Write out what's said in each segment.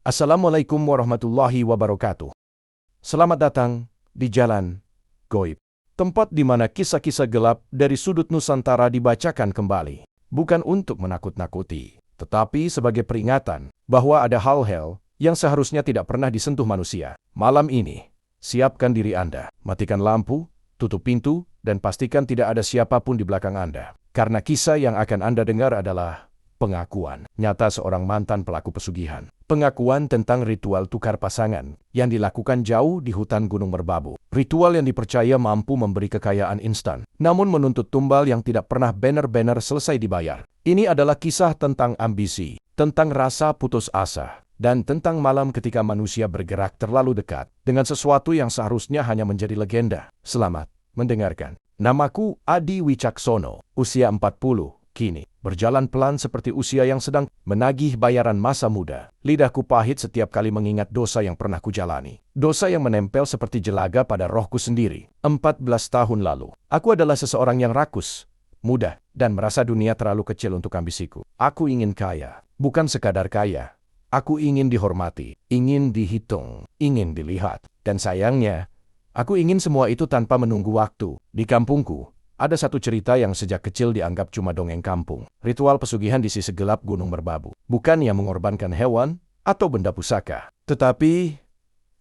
Assalamualaikum warahmatullahi wabarakatuh. Selamat datang di Jalan Goib, tempat di mana kisah-kisah gelap dari sudut Nusantara dibacakan kembali. Bukan untuk menakut-nakuti, tetapi sebagai peringatan bahwa ada hal-hal yang seharusnya tidak pernah disentuh manusia. Malam ini, siapkan diri Anda, matikan lampu, tutup pintu, dan pastikan tidak ada siapapun di belakang Anda. Karena kisah yang akan Anda dengar adalah pengakuan nyata seorang mantan pelaku pesugihan. Pengakuan tentang ritual tukar pasangan yang dilakukan jauh di hutan Gunung Merbabu. Ritual yang dipercaya mampu memberi kekayaan instan, namun menuntut tumbal yang tidak pernah benar-benar selesai dibayar. Ini adalah kisah tentang ambisi, tentang rasa putus asa, dan tentang malam ketika manusia bergerak terlalu dekat dengan sesuatu yang seharusnya hanya menjadi legenda. Selamat mendengarkan. Namaku Adi Wicaksono, usia 40. Kini, berjalan pelan seperti usia yang sedang menagih bayaran masa muda. Lidahku pahit setiap kali mengingat dosa yang pernah kujalani. Dosa yang menempel seperti jelaga pada rohku sendiri. 14 tahun lalu, aku adalah seseorang yang rakus, mudah, dan merasa dunia terlalu kecil untuk ambisiku. Aku ingin kaya, bukan sekadar kaya. Aku ingin dihormati, ingin dihitung, ingin dilihat. Dan sayangnya, aku ingin semua itu tanpa menunggu waktu. Di kampungku, ada satu cerita yang sejak kecil dianggap cuma dongeng kampung. Ritual pesugihan di sisi gelap Gunung Merbabu. Bukan yang mengorbankan hewan atau benda pusaka, tetapi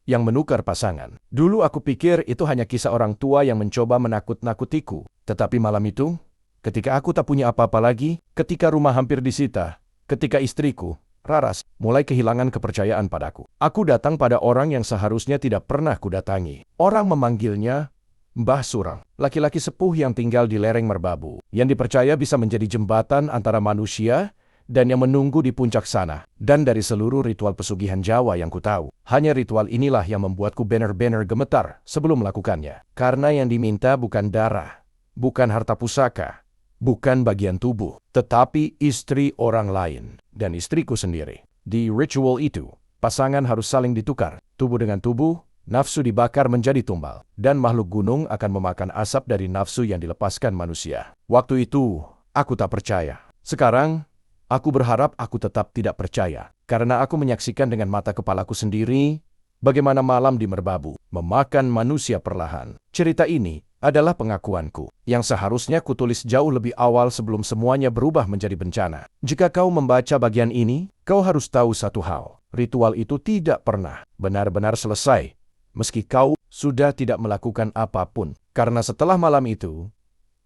yang menukar pasangan. Dulu aku pikir itu hanya kisah orang tua yang mencoba menakut-nakutiku. Tetapi malam itu, ketika aku tak punya apa-apa lagi, ketika rumah hampir disita, ketika istriku, Raras, mulai kehilangan kepercayaan padaku. Aku datang pada orang yang seharusnya tidak pernah kudatangi. Orang memanggilnya Mbah Surang, laki-laki sepuh yang tinggal di lereng Merbabu, yang dipercaya bisa menjadi jembatan antara manusia dan yang menunggu di puncak sana. Dan dari seluruh ritual pesugihan Jawa yang kutahu, hanya ritual inilah yang membuatku benar-benar gemetar sebelum melakukannya. Karena yang diminta bukan darah, bukan harta pusaka, bukan bagian tubuh, tetapi istri orang lain dan istriku sendiri. Di ritual itu, pasangan harus saling ditukar, tubuh dengan tubuh. Nafsu dibakar menjadi tumbal, dan makhluk gunung akan memakan asap dari nafsu yang dilepaskan manusia. Waktu itu, aku tak percaya. Sekarang, aku berharap aku tetap tidak percaya, karena aku menyaksikan dengan mata kepalaku sendiri bagaimana malam di Merbabu memakan manusia perlahan. Cerita ini adalah pengakuanku, yang seharusnya kutulis jauh lebih awal sebelum semuanya berubah menjadi bencana. Jika kau membaca bagian ini, kau harus tahu satu hal. Ritual itu tidak pernah benar-benar selesai, meski kau sudah tidak melakukan apapun. Karena setelah malam itu,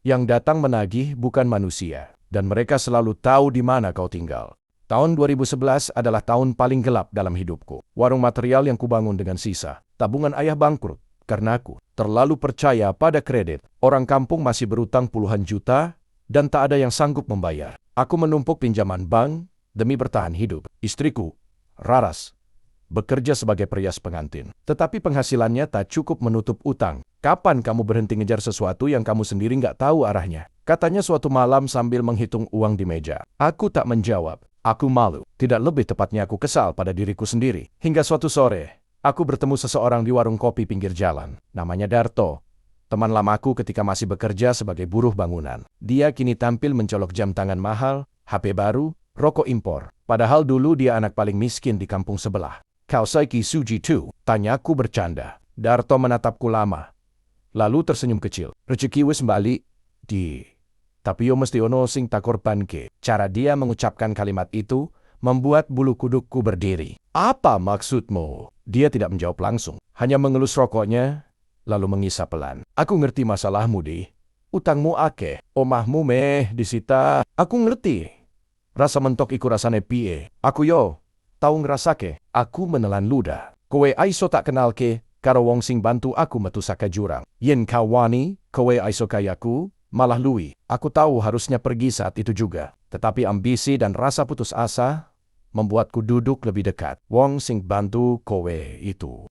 yang datang menagih bukan manusia, dan mereka selalu tahu di mana kau tinggal. Tahun 2011 adalah tahun paling gelap dalam hidupku. Warung material yang kubangun dengan sisa, tabungan ayah bangkrut, karena aku terlalu percaya pada kredit. Orang kampung masih berutang puluhan juta, dan tak ada yang sanggup membayar. Aku menumpuk pinjaman bank demi bertahan hidup. Istriku, Raras, bekerja sebagai perias pengantin. Tetapi penghasilannya tak cukup menutup utang. Kapan kamu berhenti ngejar sesuatu yang kamu sendiri nggak tahu arahnya? Katanya suatu malam sambil menghitung uang di meja. Aku tak menjawab. Aku malu. Tidak lebih tepatnya aku kesal pada diriku sendiri. Hingga suatu sore, aku bertemu seseorang di warung kopi pinggir jalan. Namanya Darto. Teman lamaku ketika masih bekerja sebagai buruh bangunan. Dia kini tampil mencolok jam tangan mahal, HP baru, rokok impor. Padahal dulu dia anak paling miskin di kampung sebelah. Kau saiki suji tu? Tanyaku bercanda. Darto menatapku lama, lalu tersenyum kecil. Rezeki wis balik, di. Tapi yo mesti ono sing tak korbanke. Cara dia mengucapkan kalimat itu membuat bulu kudukku berdiri. Apa maksudmu? Dia tidak menjawab langsung, hanya mengelus rokoknya, lalu mengisap pelan. Aku ngerti masalahmu, Di. Utangmu akeh, omahmu meh disita. Aku ngerti. Rasa mentok iku rasane piye. Aku yo tahu ngerasake. Aku menelan ludah. Kowe aiso tak kenal ke, karo wong sing bantu aku metu saka jurang. Yen kau wani, kowe aiso kayaku, malah lui. Aku tahu harusnya pergi saat itu juga. Tetapi ambisi dan rasa putus asa membuatku duduk lebih dekat. Wong sing bantu kowe itu.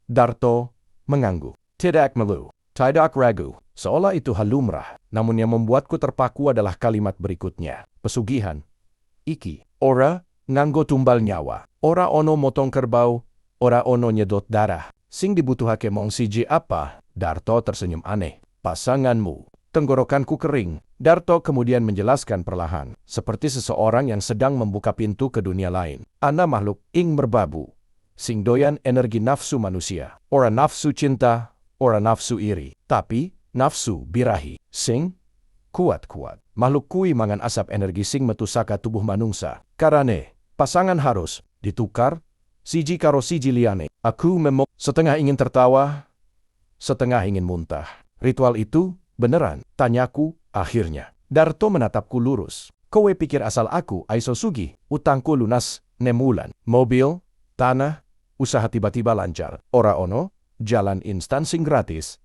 Darto mengangguk. Tidak melu, tidak ragu. Seolah itu hal lumrah. Namun yang membuatku terpaku adalah kalimat berikutnya. Pesugihan. Iki. Ora nganggo tumbal nyawa. Ora ono motong kerbau, ora ono nyedot darah. Sing dibutuhake mong siji apa? Darto tersenyum aneh. Pasanganmu. Tenggorokanku kering. Darto kemudian menjelaskan perlahan, seperti seseorang yang sedang membuka pintu ke dunia lain. Ana makhluk ing merbabu, sing doyan energi nafsu manusia. Ora nafsu cinta, ora nafsu iri, tapi nafsu birahi, sing kuat-kuat. Makhluk kui mangan asap energi sing metu saka tubuh manungsa. Karane, pasangan harus ditukar, siji karo siji liane. Aku memok setengah ingin tertawa, setengah ingin muntah. Ritual itu beneran? Tanyaku akhirnya. Darto menatapku lurus. Kowe pikir asal aku aiso sugih, utangku lunas 6 bulan. Mobil, tanah, usaha tiba-tiba lancar. Ora ono, jalan instan sing gratis.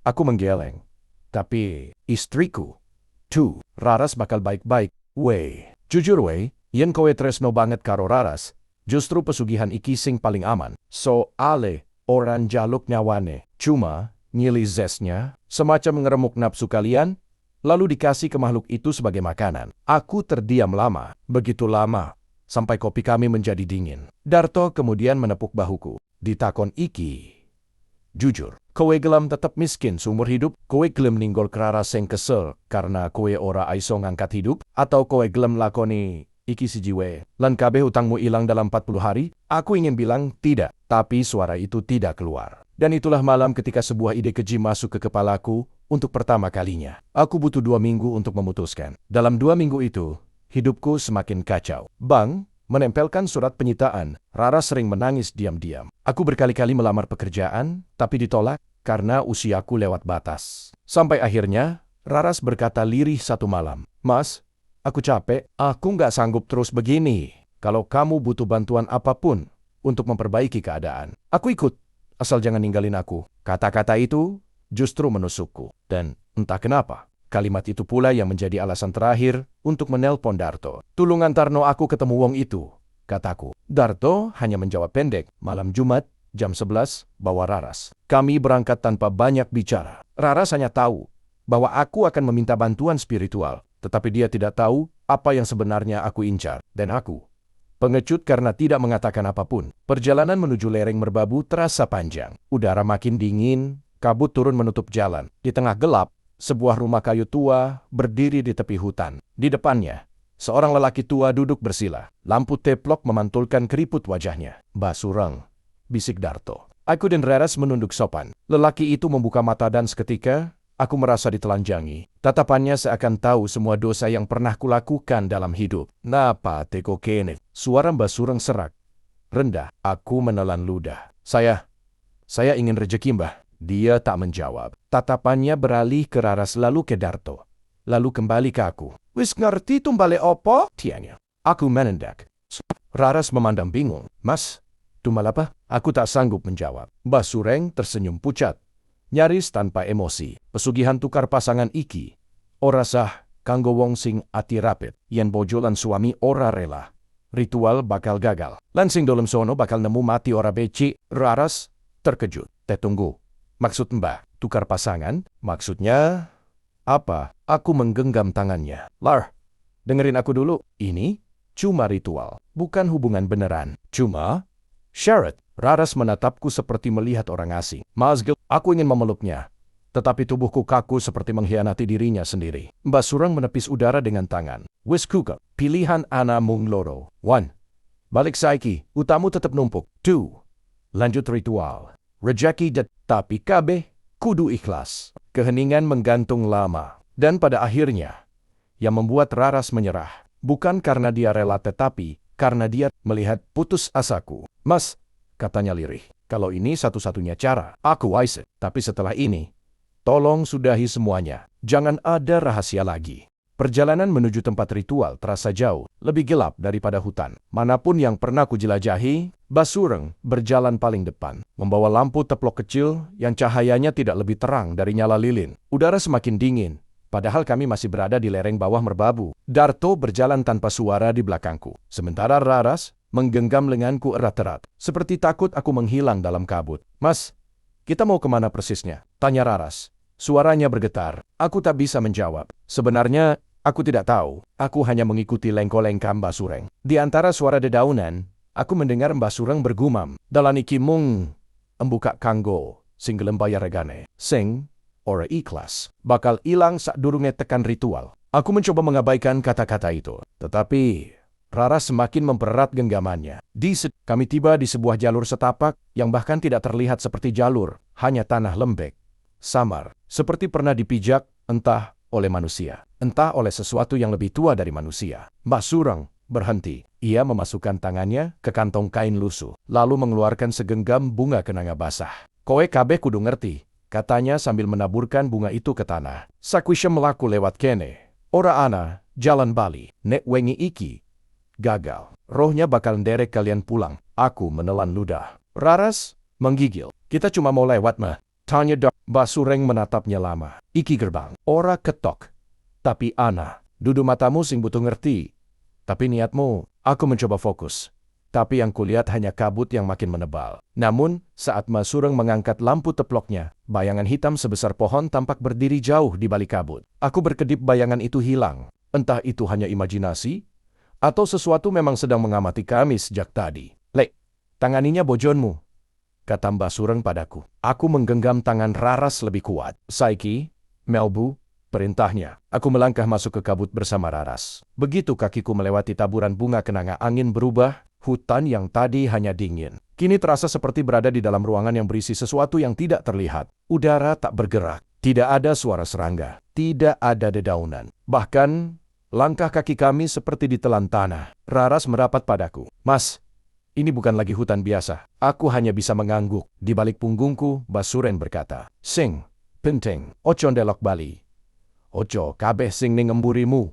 Aku menggeleng. Tapi istriku, Raras bakal baik-baik. Jujur yen kowe tresno banget karo Raras, justru pesugihan iki sing paling aman. Soale orang jaluk nyawane, cuma ngili zesnya, semacam ngeremuk nafsu kalian, lalu dikasih ke makhluk itu sebagai makanan. Aku terdiam lama, begitu lama, sampai kopi kami menjadi dingin. Darto kemudian menepuk bahuku. Ditakon iki. Jujur, kowe gelem tetep miskin seumur hidup? Kowe gelem ninggol Raras sing kesel karena kowe ora aiso ngangkat hidup? Atau kowe gelem lakoni iki sijiwe, lan kabeh utangmu ilang dalam 40 hari? Aku ingin bilang tidak, tapi suara itu tidak keluar. Dan itulah malam ketika sebuah ide keji masuk ke kepalaku untuk pertama kalinya. Aku butuh 2 minggu untuk memutuskan. Dalam 2 minggu itu, hidupku semakin kacau. Bang, menempelkan surat penyitaan, Raras sering menangis diam-diam. Aku berkali-kali melamar pekerjaan, tapi ditolak karena usiaku lewat batas. Sampai akhirnya, Raras berkata lirih satu malam, "Mas, aku capek, aku nggak sanggup terus begini. Kalau kamu butuh bantuan apapun untuk memperbaiki keadaan, aku ikut, asal jangan ninggalin aku." Kata-kata itu justru menusukku. Dan entah kenapa, kalimat itu pula yang menjadi alasan terakhir untuk menelpon Darto. "Tulung antarno aku ketemu wong itu," kataku. Darto hanya menjawab pendek, "Malam Jumat, jam 11, bawa Raras." Kami berangkat tanpa banyak bicara. Raras hanya tahu bahwa aku akan meminta bantuan spiritual, tetapi dia tidak tahu apa yang sebenarnya aku incar. Dan aku pengecut karena tidak mengatakan apapun. Perjalanan menuju lereng merbabu terasa panjang. Udara makin dingin, kabut turun menutup jalan. Di tengah gelap, sebuah rumah kayu tua berdiri di tepi hutan. Di depannya, seorang lelaki tua duduk bersila. Lampu teplok memantulkan keriput wajahnya. "Mbah Sureng," bisik Darto. Aku dan Raras menunduk sopan. Lelaki itu membuka mata dan seketika, aku merasa ditelanjangi. Tatapannya seakan tahu semua dosa yang pernah kulakukan dalam hidup. "Napa teko kene?" Suara Mbah Sureng serak, rendah. Aku menelan ludah. Saya ingin rejeki, Mbah." Dia tak menjawab. Tatapannya beralih ke Raras lalu ke Darto. Lalu kembali ke aku. "Wis ngerti tumbale opo?" Tianya. Aku menendak. Raras memandang bingung. "Mas, tumbal apa?" Aku tak sanggup menjawab. Mbah Sureng tersenyum pucat, nyaris tanpa emosi. "Pesugihan tukar pasangan iki ora sah kanggo wong sing ati rapet. Yen bojo lan suami ora rela, ritual bakal gagal. Lan sing dolem sono bakal nemu mati ora beci." Raras terkejut. Tunggu. Maksud Mbah, tukar pasangan? Maksudnya apa? Aku menggenggam tangannya. "Lar, dengerin aku dulu. Ini cuma ritual, bukan hubungan beneran. Cuma syarat." Raras menatapku seperti melihat orang asing. "Mazgil, aku ingin memeluknya, tetapi tubuhku kaku seperti mengkhianati dirinya sendiri." Mbah Sureng menepis udara dengan tangan. "Wis kuka, pilihan ana mung loro. 1. Balik saiki, utamu tetep numpuk. 2. Lanjut ritual. Rejeki tapi kabeh kudu ikhlas." Keheningan menggantung lama. Dan pada akhirnya, yang membuat Raras menyerah, bukan karena dia rela tetapi karena dia melihat putus asaku. "Mas," katanya lirih, "kalau ini satu-satunya cara, aku wise. Tapi setelah ini, tolong sudahi semuanya. Jangan ada rahasia lagi." Perjalanan menuju tempat ritual terasa jauh, lebih gelap daripada hutan. Manapun yang pernah kujelajahi, Mbah Sureng berjalan paling depan, membawa lampu teplok kecil yang cahayanya tidak lebih terang dari nyala lilin. Udara semakin dingin, padahal kami masih berada di lereng bawah merbabu. Darto berjalan tanpa suara di belakangku, sementara Raras menggenggam lenganku erat-erat, seperti takut aku menghilang dalam kabut. "Mas, kita mau kemana persisnya?" tanya Raras. Suaranya bergetar. Aku tak bisa menjawab. Sebenarnya, aku tidak tahu. Aku hanya mengikuti lengko-lengkam Mbah Sureng. Di antara suara dedaunan, aku mendengar Mbah Sureng bergumam. "Dalan iki mung embuka kanggo sing gelem bayar regane. Sing ora ikhlas, bakal ilang sak durunge tekan ritual. Aku mencoba mengabaikan kata-kata itu, tetapi Raras semakin mempererat genggamannya. Kami tiba di sebuah jalur setapak yang bahkan tidak terlihat seperti jalur, hanya tanah lembek, samar, seperti pernah dipijak, entah oleh manusia, entah oleh sesuatu yang lebih tua dari manusia. Mbah Sureng berhenti. Ia memasukkan tangannya ke kantong kain lusuh, lalu mengeluarkan segenggam bunga kenanga basah. Kowe kabeh kudu ngerti, katanya sambil menaburkan bunga itu ke tanah. Sakwisya melaku lewat kene. Ora ana, jalan bali. Nek wengi iki gagal, rohnya bakal nderek kalian pulang. Aku menelan ludah. Raras menggigil. Kita cuma mau lewat mah. Tanya Dok. Mbah Sureng menatapnya lama. Iki gerbang. Ora ketok. Tapi ana. Dudu matamu sing butuh ngerti. Tapi niatmu, aku mencoba fokus. Tapi yang kulihat hanya kabut yang makin menebal. Namun, saat Mbah Sureng mengangkat lampu teploknya, bayangan hitam sebesar pohon tampak berdiri jauh di balik kabut. Aku berkedip bayangan itu hilang. Entah itu hanya imajinasi, atau sesuatu memang sedang mengamati kami sejak tadi. Lek, tanganinya bojonmu, kata Mbah Sureng padaku. Aku menggenggam tangan Raras lebih kuat. Saiki, Melbu, perintahnya. Aku melangkah masuk ke kabut bersama Raras. Begitu kakiku melewati taburan bunga kenanga, angin berubah. Hutan yang tadi hanya dingin kini terasa seperti berada di dalam ruangan yang berisi sesuatu yang tidak terlihat. Udara tak bergerak. Tidak ada suara serangga. Tidak ada dedaunan. Bahkan, langkah kaki kami seperti ditelan tanah. Raras merapat padaku. Mas, ini bukan lagi hutan biasa. Aku hanya bisa mengangguk. Di balik punggungku, Mbah Sureng berkata, Sing, penting, ojo ndelok bali. Ojo kabeh sing ning emburimu.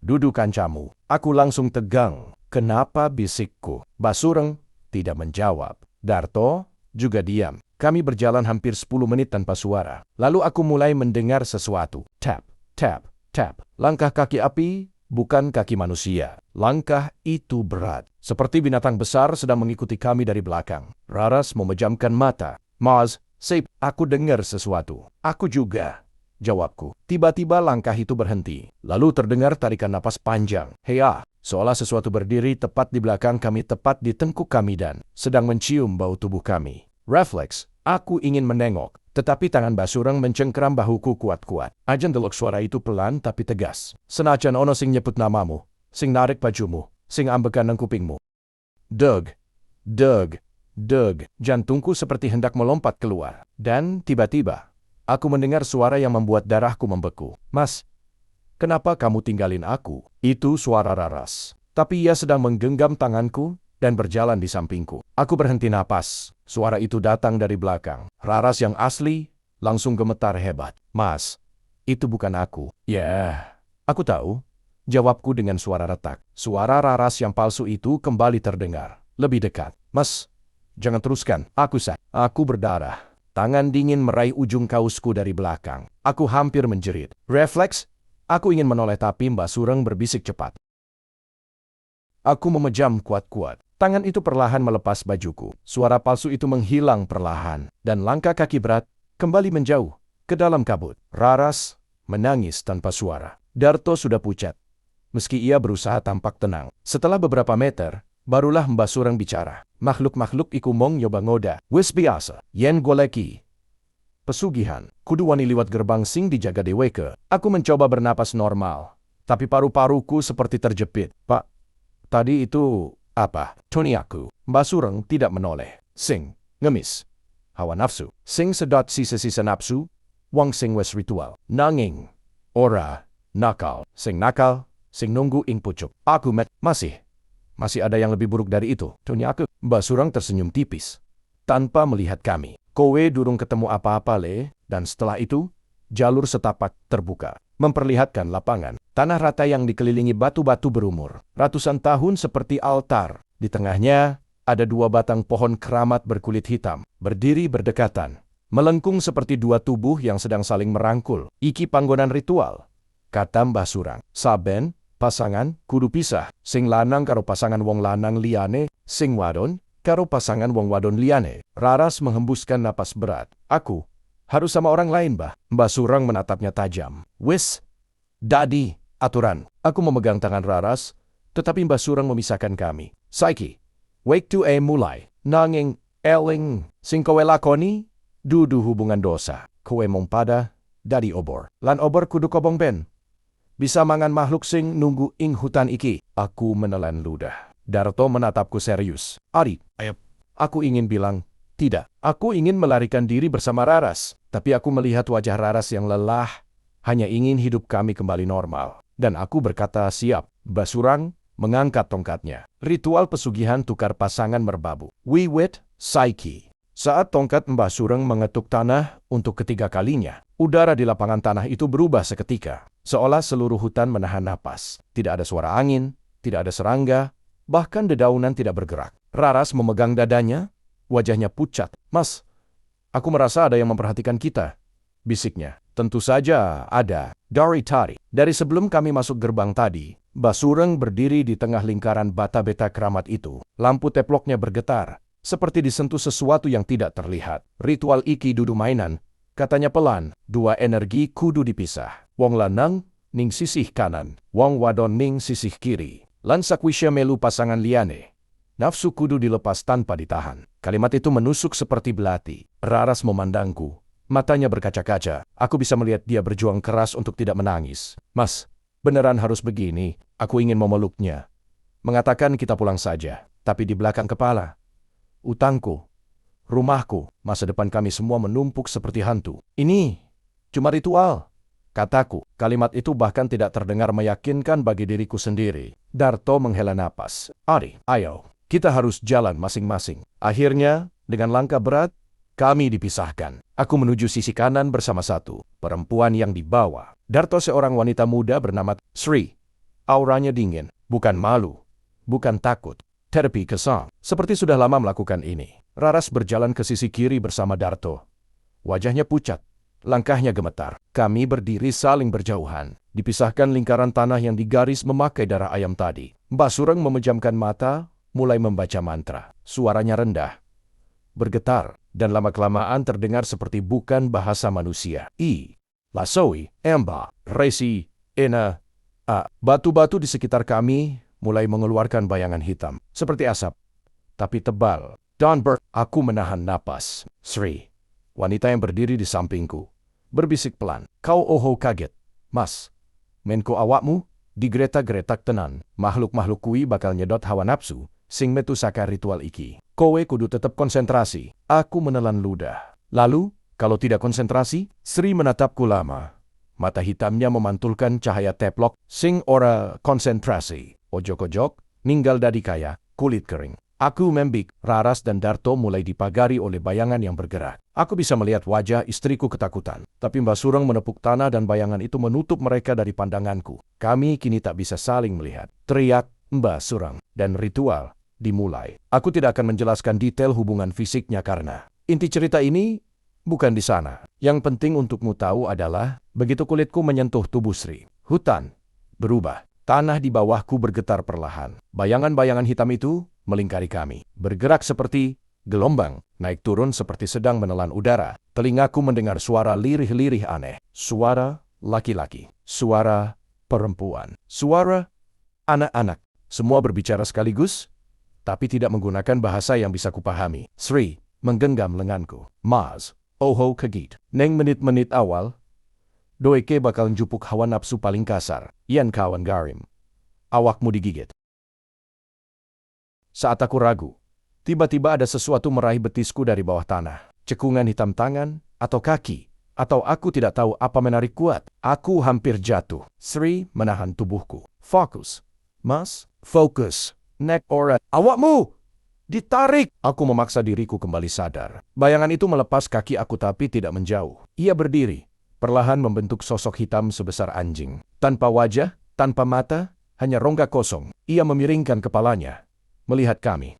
Dudu kancamu. Aku langsung tegang. Kenapa bisikku? Mbah Sureng tidak menjawab. Darto juga diam. Kami berjalan hampir 10 menit tanpa suara. Lalu aku mulai mendengar sesuatu. Tap, tap, tap. Langkah kaki api, bukan kaki manusia. Langkah itu berat. Seperti binatang besar sedang mengikuti kami dari belakang. Raras memejamkan mata. Mas, Sip, aku dengar sesuatu. Aku juga, jawabku. Tiba-tiba langkah itu berhenti. Lalu terdengar tarikan napas panjang. Hea, seolah sesuatu berdiri tepat di belakang kami, tepat di tengkuk kami dan sedang mencium bau tubuh kami. Refleks, aku ingin menengok, tetapi tangan Mbah Sureng mencengkeram bahuku kuat-kuat. Ajan delok suara itu pelan tapi tegas. Senajan ono sing nyebut namamu, sing narik bajumu, sing ambekan nang kupingmu. Deg, deg, deg. Jantungku seperti hendak melompat keluar. Dan tiba-tiba, aku mendengar suara yang membuat darahku membeku. Mas, kenapa kamu tinggalin aku? Itu suara Raras. Tapi ia sedang menggenggam tanganku dan berjalan di sampingku. Aku berhenti napas. Suara itu datang dari belakang. Raras yang asli langsung gemetar hebat. Mas, itu bukan aku. Ya, aku tahu. Jawabku dengan suara retak. Suara Raras yang palsu itu kembali terdengar. Lebih dekat. Mas, jangan teruskan. Aku berdarah. Tangan dingin meraih ujung kausku dari belakang. Aku hampir menjerit. Refleks, aku ingin menoleh tapi Mbah Sureng berbisik cepat. Aku memejam kuat-kuat. Tangan itu perlahan melepas bajuku. Suara palsu itu menghilang perlahan. Dan langkah kaki berat kembali menjauh ke dalam kabut. Raras menangis tanpa suara. Darto sudah pucat. Meski ia berusaha tampak tenang. Setelah beberapa meter, barulah Mbah Sureng bicara. Makhluk-makhluk iku mong nyoba ngoda. Wis biasa. Yen goleki pesugihan. Kudu wani liwat gerbang sing dijaga deweke. Aku mencoba bernapas normal. Tapi paru-paruku seperti terjepit. Pak, tadi itu apa? Tony aku. Mbah Sureng tidak menoleh. Sing, ngemis. Hawa nafsu. Sing sedot sisa-sisa nafsu. Wang sing wes ritual. Nanging. Ora. Nakal. Sing nakal. Sing nunggu ing pucuk. Aku Masih ada yang lebih buruk dari itu. Tony aku. Mbah Sureng tersenyum tipis. Tanpa melihat kami. Kowe durung ketemu apa-apa le. Dan setelah itu, jalur setapak terbuka. Memperlihatkan lapangan. Tanah rata yang dikelilingi batu-batu berumur. Ratusan tahun seperti altar. Di tengahnya, ada 2 batang pohon keramat berkulit hitam. Berdiri berdekatan. Melengkung seperti 2 tubuh yang sedang saling merangkul. Iki panggonan ritual, kata Mbah Sureng. Saben pasangan kudu pisah. Sing lanang karo pasangan wong lanang liyane. Sing wadon karo pasangan wong wadon liyane. Raras menghembuskan napas berat. Aku harus sama orang lain, Mbah. Mbah Sureng menatapnya tajam. Wis, dadi aturan. Aku memegang tangan Raras, tetapi Mbah Sureng memisahkan kami. Saiki, wake to mulai. Nanging, eling, sing kowe lakoni, dudu hubungan dosa. Kowe mong pada dari obor. Lan obor kudu kobong ben. Bisa mangan makhluk sing nunggu ing hutan iki. Aku menelan ludah. Darto menatapku serius. Ari, ayo. Aku ingin bilang, tidak. Aku ingin melarikan diri bersama Raras. Tapi aku melihat wajah Raras yang lelah, hanya ingin hidup kami kembali normal. Dan aku berkata siap. Basurang mengangkat tongkatnya. Ritual pesugihan tukar pasangan merbabu. Wiwit, Saiki. Saat tongkat Mbah Sureng mengetuk tanah untuk ketiga kalinya, udara di lapangan tanah itu berubah seketika. Seolah seluruh hutan menahan napas. Tidak ada suara angin, tidak ada serangga, bahkan dedaunan tidak bergerak. Raras memegang dadanya, wajahnya pucat. Mas, aku merasa ada yang memperhatikan kita, bisiknya. Tentu saja ada. Dari tadi. Dari sebelum kami masuk gerbang tadi, Mbah Sureng berdiri di tengah lingkaran bata-beta keramat itu. Lampu teploknya bergetar, seperti disentuh sesuatu yang tidak terlihat. Ritual iki dudu mainan, katanya pelan. Dua energi kudu dipisah. Wong lanang ning sisih kanan, wong wadon ning sisih kiri. Lan sakwisya melu pasangan liane, nafsu kudu dilepas tanpa ditahan. Kalimat itu menusuk seperti belati. Raras memandangku, matanya berkaca-kaca. Aku bisa melihat dia berjuang keras untuk tidak menangis. Mas, beneran harus begini? Aku ingin memeluknya, mengatakan kita pulang saja. Tapi di belakang kepala, utangku, rumahku, masa depan kami semua menumpuk seperti hantu. Ini cuma ritual, kataku. Kalimat itu bahkan tidak terdengar meyakinkan bagi diriku sendiri. Darto menghela napas. Ari, ayo, kita harus jalan masing-masing. Akhirnya, dengan langkah berat, kami dipisahkan. Aku menuju sisi kanan bersama satu perempuan yang dibawa. Darto seorang wanita muda bernama Sri. Auranya dingin, bukan malu, bukan takut, tetapi kesal. Seperti sudah lama melakukan ini. Raras berjalan ke sisi kiri bersama Darto. Wajahnya pucat, langkahnya gemetar. Kami berdiri saling berjauhan, dipisahkan lingkaran tanah yang digaris memakai darah ayam tadi. Mbah Sureng memejamkan mata, mulai membaca mantra. Suaranya rendah, bergetar, dan lama-kelamaan terdengar seperti bukan bahasa manusia. Lasoi, Emba, Resi, Ena, A. Batu-batu di sekitar kami mulai mengeluarkan bayangan hitam, seperti asap, tapi tebal. Donbert, aku menahan napas. Sri, wanita yang berdiri di sampingku, berbisik pelan. Kau oho kaget. Mas, menko awakmu, digretak-gretak tenan. Makhluk-makhluk kui bakal nyedot hawa nafsu, sing metu saka ritual iki. Kowe kudu tetep konsentrasi. Aku menelan ludah. Lalu, kalau tidak konsentrasi, Sri menatapku lama. Mata hitamnya memantulkan cahaya teplok, sing ora konsentrasi. Ojok-ojok, ninggal dadi kaya, kulit kering. Aku membik. Raras dan Darto mulai dipagari oleh bayangan yang bergerak. Aku bisa melihat wajah istriku ketakutan. Tapi Mbah Sureng menepuk tanah dan bayangan itu menutup mereka dari pandanganku. Kami kini tak bisa saling melihat. Teriak Mbah Sureng, dan ritual dimulai. Aku tidak akan menjelaskan detail hubungan fisiknya karena inti cerita ini bukan di sana. Yang penting untukmu tahu adalah, begitu kulitku menyentuh tubuh Sri, hutan berubah. Tanah di bawahku bergetar perlahan. Bayangan-bayangan hitam itu melingkari kami, bergerak seperti gelombang, naik turun seperti sedang menelan udara. Telingaku mendengar suara lirih-lirih aneh. Suara laki-laki, suara perempuan, suara anak-anak. Semua berbicara sekaligus, tapi tidak menggunakan bahasa yang bisa kupahami. Sri menggenggam lenganku. Mas, oho kegit. Neng menit-menit awal, Doeke bakal njupuk hawa nafsu paling kasar. Yan kawan garim. Awakmu digigit. Saat aku ragu, tiba-tiba ada sesuatu meraih betisku dari bawah tanah. Cekungan hitam tangan, atau kaki, atau aku tidak tahu apa menarik kuat. Aku hampir jatuh. Sri menahan tubuhku. Fokus. Mas, fokus. Nek ora. Awakmu! Ditarik! Aku memaksa diriku kembali sadar. Bayangan itu melepas kaki aku tapi tidak menjauh. Ia berdiri, perlahan membentuk sosok hitam sebesar anjing. Tanpa wajah, tanpa mata, hanya rongga kosong. Ia memiringkan kepalanya, melihat kami.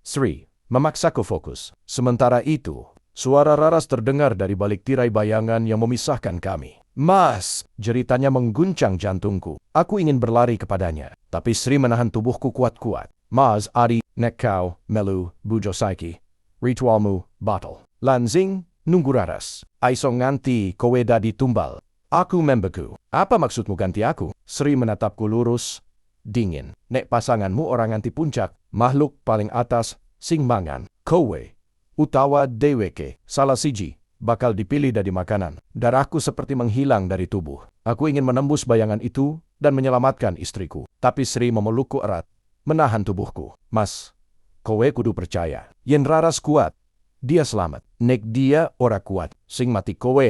Sri, memaksaku fokus. Sementara itu, suara Raras terdengar dari balik tirai bayangan yang memisahkan kami. Mas, jeritanya mengguncang jantungku. Aku ingin berlari kepadanya, tapi Sri menahan tubuhku kuat-kuat. Mas, Adi, nek kau, melu, bujo saiki. Ritualmu, batal. Lanzing, nunggu Raras. Aiso nganti kowe dadi tumbal. Aku membeku. Apa maksudmu ganti aku? Sri menatapku lurus, dingin. Nek pasanganmu orang nganti puncak, makhluk paling atas, sing mangan. Kowe, utawa deweke, salah siji, bakal dipilih dari makanan. Darahku seperti menghilang dari tubuh. Aku ingin menembus bayangan itu dan menyelamatkan istriku. Tapi Sri memelukku erat, menahan tubuhku. Mas, kowe kudu percaya. Yen Raras kuat, dia selamat. Nek dia ora kuat, sing mati kowe.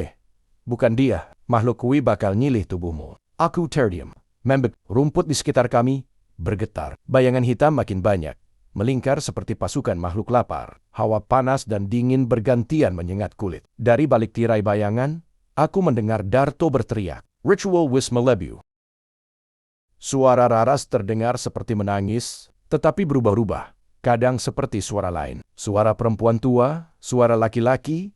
Bukan dia, makhluk kuwi bakal nyilih tubuhmu. Aku terdiam. Membek, rumput di sekitar kami bergetar. Bayangan hitam makin banyak, melingkar seperti pasukan makhluk lapar. Hawa panas dan dingin bergantian menyengat kulit. Dari balik tirai bayangan, aku mendengar Darto berteriak, "Ritual Wisma Lebu." Suara Raras terdengar seperti menangis, tetapi berubah-ubah. Kadang seperti suara lain. Suara perempuan tua, suara laki-laki,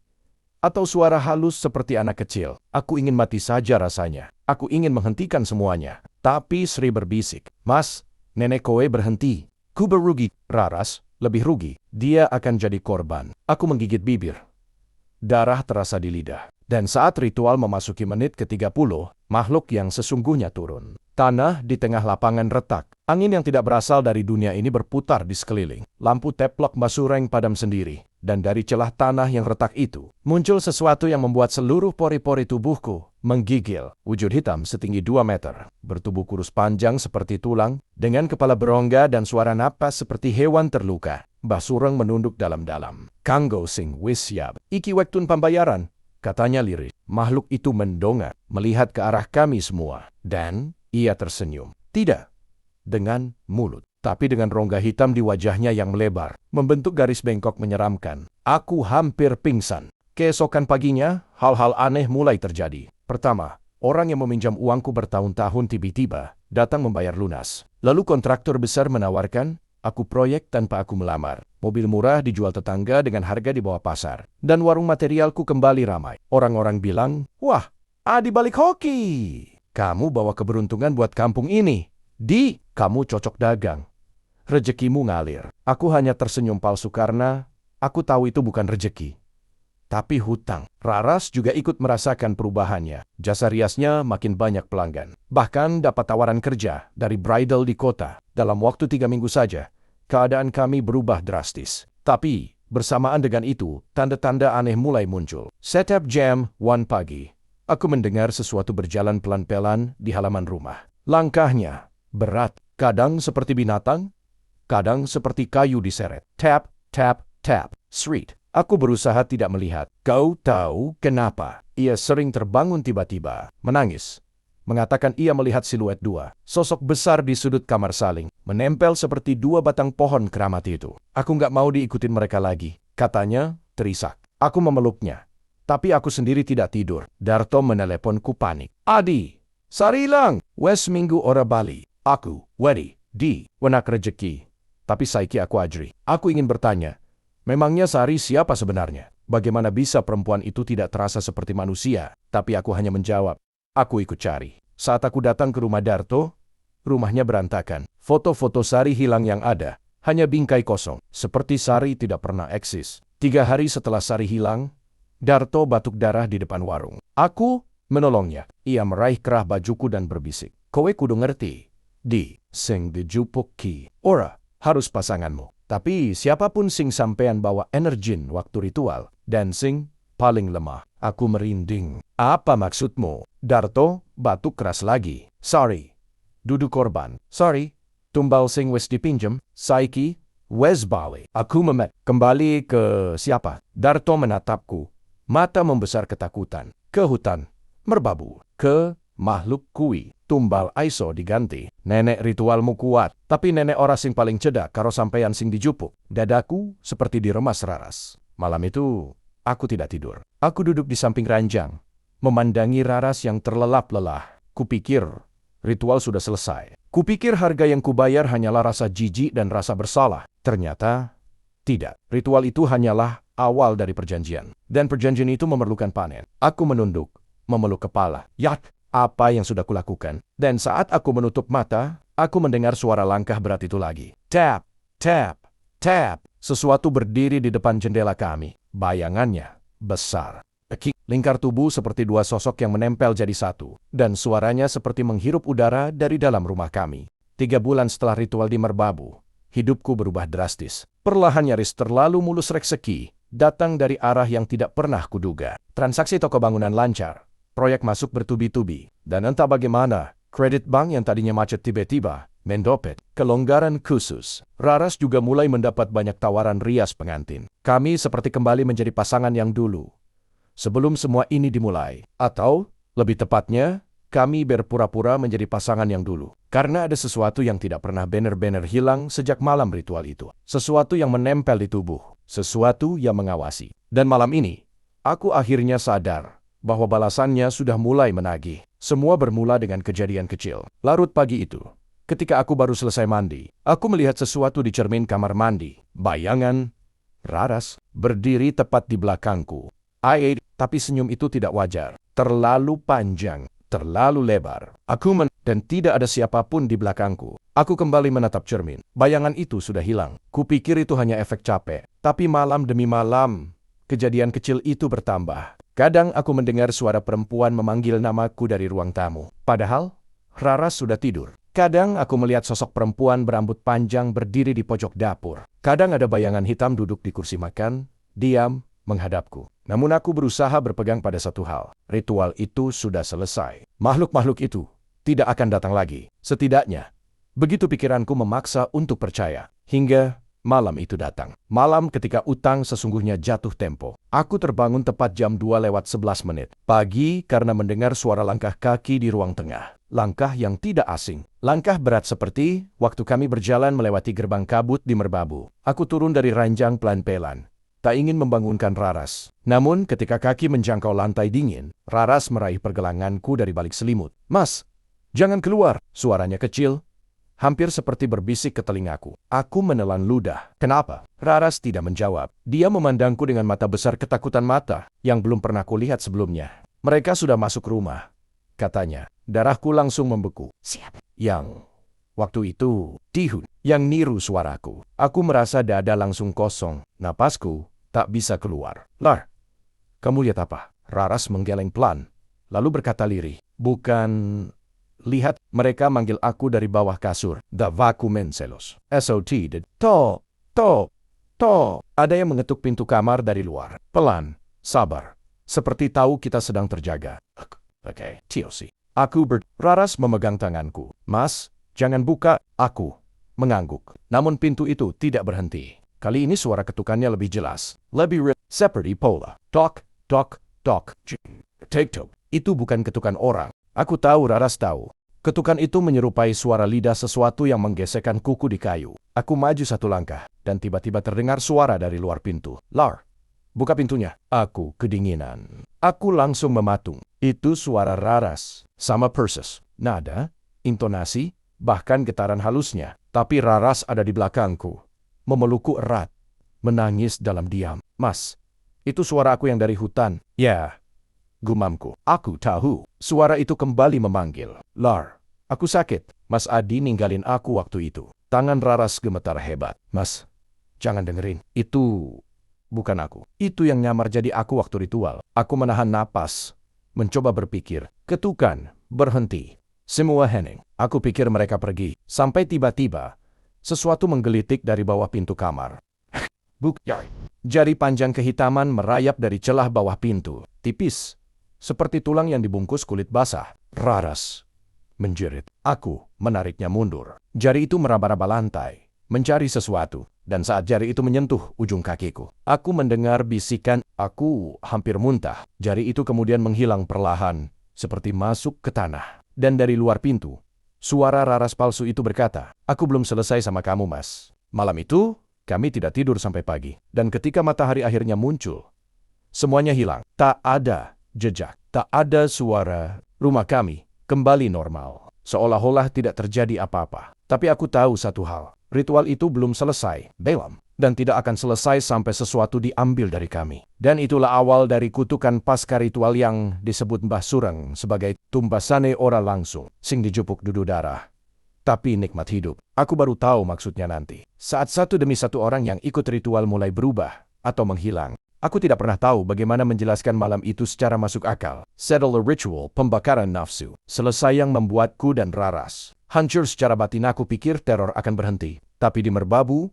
atau suara halus seperti anak kecil. Aku ingin mati saja rasanya. Aku ingin menghentikan semuanya. Tapi Sri berbisik, "Mas, nenek kowe berhenti." Ku berugi. Raras lebih rugi. Dia akan jadi korban. Aku menggigit bibir. Darah terasa di lidah. Dan saat ritual memasuki menit ke-30, makhluk yang sesungguhnya turun. Tanah di tengah lapangan retak. Angin yang tidak berasal dari dunia ini berputar di sekeliling. Lampu teplok basureng padam sendiri. Dan dari celah tanah yang retak itu, muncul sesuatu yang membuat seluruh pori-pori tubuhku menggigil. Wujud hitam setinggi 2 meter, bertubuh kurus panjang seperti tulang, dengan kepala berongga dan suara napas seperti hewan terluka. Basureng menunduk dalam-dalam. "Kanggo sing wis siap, iki wektun pembayaran," katanya lirih. Makhluk itu mendongak, melihat ke arah kami semua. Dan ia tersenyum. Tidak dengan mulut, tapi dengan rongga hitam di wajahnya yang melebar, membentuk garis bengkok menyeramkan. Aku hampir pingsan. Keesokan paginya, hal-hal aneh mulai terjadi. Pertama, orang yang meminjam uangku bertahun-tahun tiba-tiba datang membayar lunas. Lalu kontraktor besar menawarkan aku proyek tanpa aku melamar. Mobil murah dijual tetangga dengan harga di bawah pasar. Dan warung materialku kembali ramai. Orang-orang bilang, "Wah, di balik hoki. Kamu bawa keberuntungan buat kampung ini. Kamu cocok dagang. Rezekimu ngalir." Aku hanya tersenyum palsu karena aku tahu itu bukan rezeki, tapi hutang. Raras juga ikut merasakan perubahannya. Jasa riasnya makin banyak pelanggan. Bahkan dapat tawaran kerja dari bridal di kota. Dalam waktu 3 minggu saja, keadaan kami berubah drastis. Tapi bersamaan dengan itu, tanda-tanda aneh mulai muncul. Setiap jam 1 pagi, aku mendengar sesuatu berjalan pelan-pelan di halaman rumah. Langkahnya berat, kadang seperti binatang, kadang seperti kayu diseret. Tap, tap, tap. Street. Aku berusaha tidak melihat. Kau tahu kenapa? Ia sering terbangun tiba-tiba, menangis, mengatakan ia melihat siluet 2 sosok besar di sudut kamar saling, menempel seperti 2 batang pohon keramat itu. Aku nggak mau diikutin mereka lagi, katanya, terisak. Aku memeluknya, tapi aku sendiri tidak tidur. Darto meneleponku panik. "Adi, sarilang, wes minggu ora bali. Aku, wedi, wenak rejeki. Tapi saiki aku ajri." Aku ingin bertanya, memangnya Sari siapa sebenarnya? Bagaimana bisa perempuan itu tidak terasa seperti manusia? Tapi aku hanya menjawab, aku ikut cari. Saat aku datang ke rumah Darto, rumahnya berantakan. Foto-foto Sari hilang yang ada, hanya bingkai kosong. Seperti Sari tidak pernah eksis. 3 hari setelah Sari hilang, Darto batuk darah di depan warung. Aku menolongnya. Ia meraih kerah bajuku dan berbisik, "Kowe kudu ngerti. Sing dijupuk ki. Ora, harus pasanganmu. Tapi siapapun sing sampean bawa energin waktu ritual, dan sing paling lemah." Aku merinding. "Apa maksudmu?" Darto batuk keras lagi. "Sorry, dudu korban. Sorry, tumbal sing wes dipinjem, saiki, wes bali." Aku memet. "Kembali ke siapa?" Darto menatapku. Mata membesar ketakutan. "Ke hutan merbabu. Ke makhluk kui. Tumbal aiso diganti. Nenek ritualmu kuat, tapi nenek ora sing paling cedak karo sampeyan sing dijupuk." Dadaku seperti diremas Raras. Malam itu, aku tidak tidur. Aku duduk di samping ranjang, memandangi Raras yang terlelap lelah. Kupikir ritual sudah selesai. Kupikir harga yang kubayar hanyalah rasa jijik dan rasa bersalah. Ternyata tidak. Ritual itu hanyalah awal dari perjanjian. Dan perjanjian itu memerlukan panen. Aku menunduk, memeluk kepala. Apa yang sudah kulakukan? Dan saat aku menutup mata, aku mendengar suara langkah berat itu lagi. Tap, tap, tap. Sesuatu berdiri di depan jendela kami. Bayangannya besar. Lingkar tubuh seperti 2 sosok yang menempel jadi satu. Dan suaranya seperti menghirup udara dari dalam rumah kami. 3 bulan setelah ritual di Merbabu, hidupku berubah drastis. Perlahan nyaris terlalu mulus rezeki datang dari arah yang tidak pernah kuduga. Transaksi toko bangunan lancar, proyek masuk bertubi-tubi, dan entah bagaimana, kredit bank yang tadinya macet tiba-tiba mendopet. Kelonggaran khusus. Raras juga mulai mendapat banyak tawaran rias pengantin. Kami seperti kembali menjadi pasangan yang dulu, sebelum semua ini dimulai. Atau, lebih tepatnya, kami berpura-pura menjadi pasangan yang dulu. Karena ada sesuatu yang tidak pernah benar-benar hilang sejak malam ritual itu. Sesuatu yang menempel di tubuh. Sesuatu yang mengawasi. Dan malam ini, aku akhirnya sadar bahwa balasannya sudah mulai menagih. Semua bermula dengan kejadian kecil. Larut pagi itu, ketika aku baru selesai mandi, aku melihat sesuatu di cermin kamar mandi. Bayangan Raras berdiri tepat di belakangku. Tapi senyum itu tidak wajar. Terlalu panjang. Terlalu lebar. Dan tidak ada siapapun di belakangku. Aku kembali menatap cermin. Bayangan itu sudah hilang. Kupikir itu hanya efek capek. Tapi malam demi malam, kejadian kecil itu bertambah. Kadang aku mendengar suara perempuan memanggil namaku dari ruang tamu. Padahal, Raras sudah tidur. Kadang aku melihat sosok perempuan berambut panjang berdiri di pojok dapur. Kadang ada bayangan hitam duduk di kursi makan, diam, menghadapku. Namun aku berusaha berpegang pada satu hal. Ritual itu sudah selesai. Makhluk-makhluk itu tidak akan datang lagi. Setidaknya, begitu pikiranku memaksa untuk percaya. Hingga malam itu datang. Malam ketika utang sesungguhnya jatuh tempo. Aku terbangun tepat jam 2:11. Pagi karena mendengar suara langkah kaki di ruang tengah. Langkah yang tidak asing. Langkah berat seperti waktu kami berjalan melewati gerbang kabut di Merbabu. Aku turun dari ranjang pelan-pelan. Tak ingin membangunkan Raras. Namun ketika kaki menjangkau lantai dingin, Raras meraih pergelanganku dari balik selimut. "Mas, jangan keluar!" Suaranya kecil, hampir seperti berbisik ke telingaku. Aku menelan ludah. "Kenapa?" Raras tidak menjawab. Dia memandangku dengan mata besar ketakutan mata yang belum pernah kulihat sebelumnya. "Mereka sudah masuk rumah," katanya. Darahku langsung membeku. "Siapa?" "Yang waktu itu, Tihun." Yang niru suaraku. Aku merasa dada langsung kosong. Napasku tak bisa keluar. "Lar, kamu lihat apa?" Raras menggeleng pelan, lalu berkata lirih. "Bukan... Lihat, mereka manggil aku dari bawah kasur. Davaku menselos. SOT. To. Ada yang mengetuk pintu kamar dari luar. Pelan, sabar. Seperti tahu kita sedang terjaga. Oke, TOC. Raras memegang tanganku. "Mas, jangan buka." Aku mengangguk. Namun pintu itu tidak berhenti. Kali ini suara ketukannya lebih jelas. Lebih seperti pola. Tok. Take-tok. Itu bukan ketukan orang. Aku tahu Raras tahu. Ketukan itu menyerupai suara lidah sesuatu yang menggesekkan kuku di kayu. Aku maju satu langkah, dan tiba-tiba terdengar suara dari luar pintu. "Lar, buka pintunya." Aku kedinginan. Aku langsung mematung. Itu suara Raras. Sama persis. Nada, intonasi, bahkan getaran halusnya. Tapi Raras ada di belakangku. Memelukku erat. Menangis dalam diam. "Mas, itu suara aku yang dari hutan." "Ya," gumamku. Aku tahu. Suara itu kembali memanggil. "Lar, aku sakit. Mas Adi ninggalin aku waktu itu." Tangan Raras gemetar hebat. "Mas, jangan dengerin. Itu bukan aku. Itu yang nyamar jadi aku waktu ritual." Aku menahan napas. Mencoba berpikir. Ketukan. Berhenti. Semua hening. Aku pikir mereka pergi. Sampai tiba-tiba, sesuatu menggelitik dari bawah pintu kamar. Jari panjang kehitaman merayap dari celah bawah pintu. Tipis. Seperti tulang yang dibungkus kulit basah. Raras menjerit. Aku menariknya mundur. Jari itu meraba-raba lantai, mencari sesuatu. Dan saat jari itu menyentuh ujung kakiku, aku mendengar bisikan. Aku hampir muntah. Jari itu kemudian menghilang perlahan, seperti masuk ke tanah. Dan dari luar pintu, suara Raras palsu itu berkata, "Aku belum selesai sama kamu, Mas." Malam itu, kami tidak tidur sampai pagi. Dan ketika matahari akhirnya muncul, semuanya hilang. Tak ada jejak, tak ada suara. Rumah kami kembali normal, seolah-olah tidak terjadi apa-apa. Tapi aku tahu satu hal, ritual itu belum selesai, Belam, dan tidak akan selesai sampai sesuatu diambil dari kami. Dan itulah awal dari kutukan pasca ritual yang disebut Mbah Sureng sebagai tumbasane ora langsung, sing dijupuk dudu darah. Tapi nikmat hidup. Aku baru tahu maksudnya nanti. Saat satu demi satu orang yang ikut ritual mulai berubah atau menghilang. Aku tidak pernah tahu bagaimana menjelaskan malam itu secara masuk akal. Settle a ritual, pembakaran nafsu. Selesai yang membuatku dan Raras hancur secara batin. Aku pikir teror akan berhenti. Tapi di Merbabu,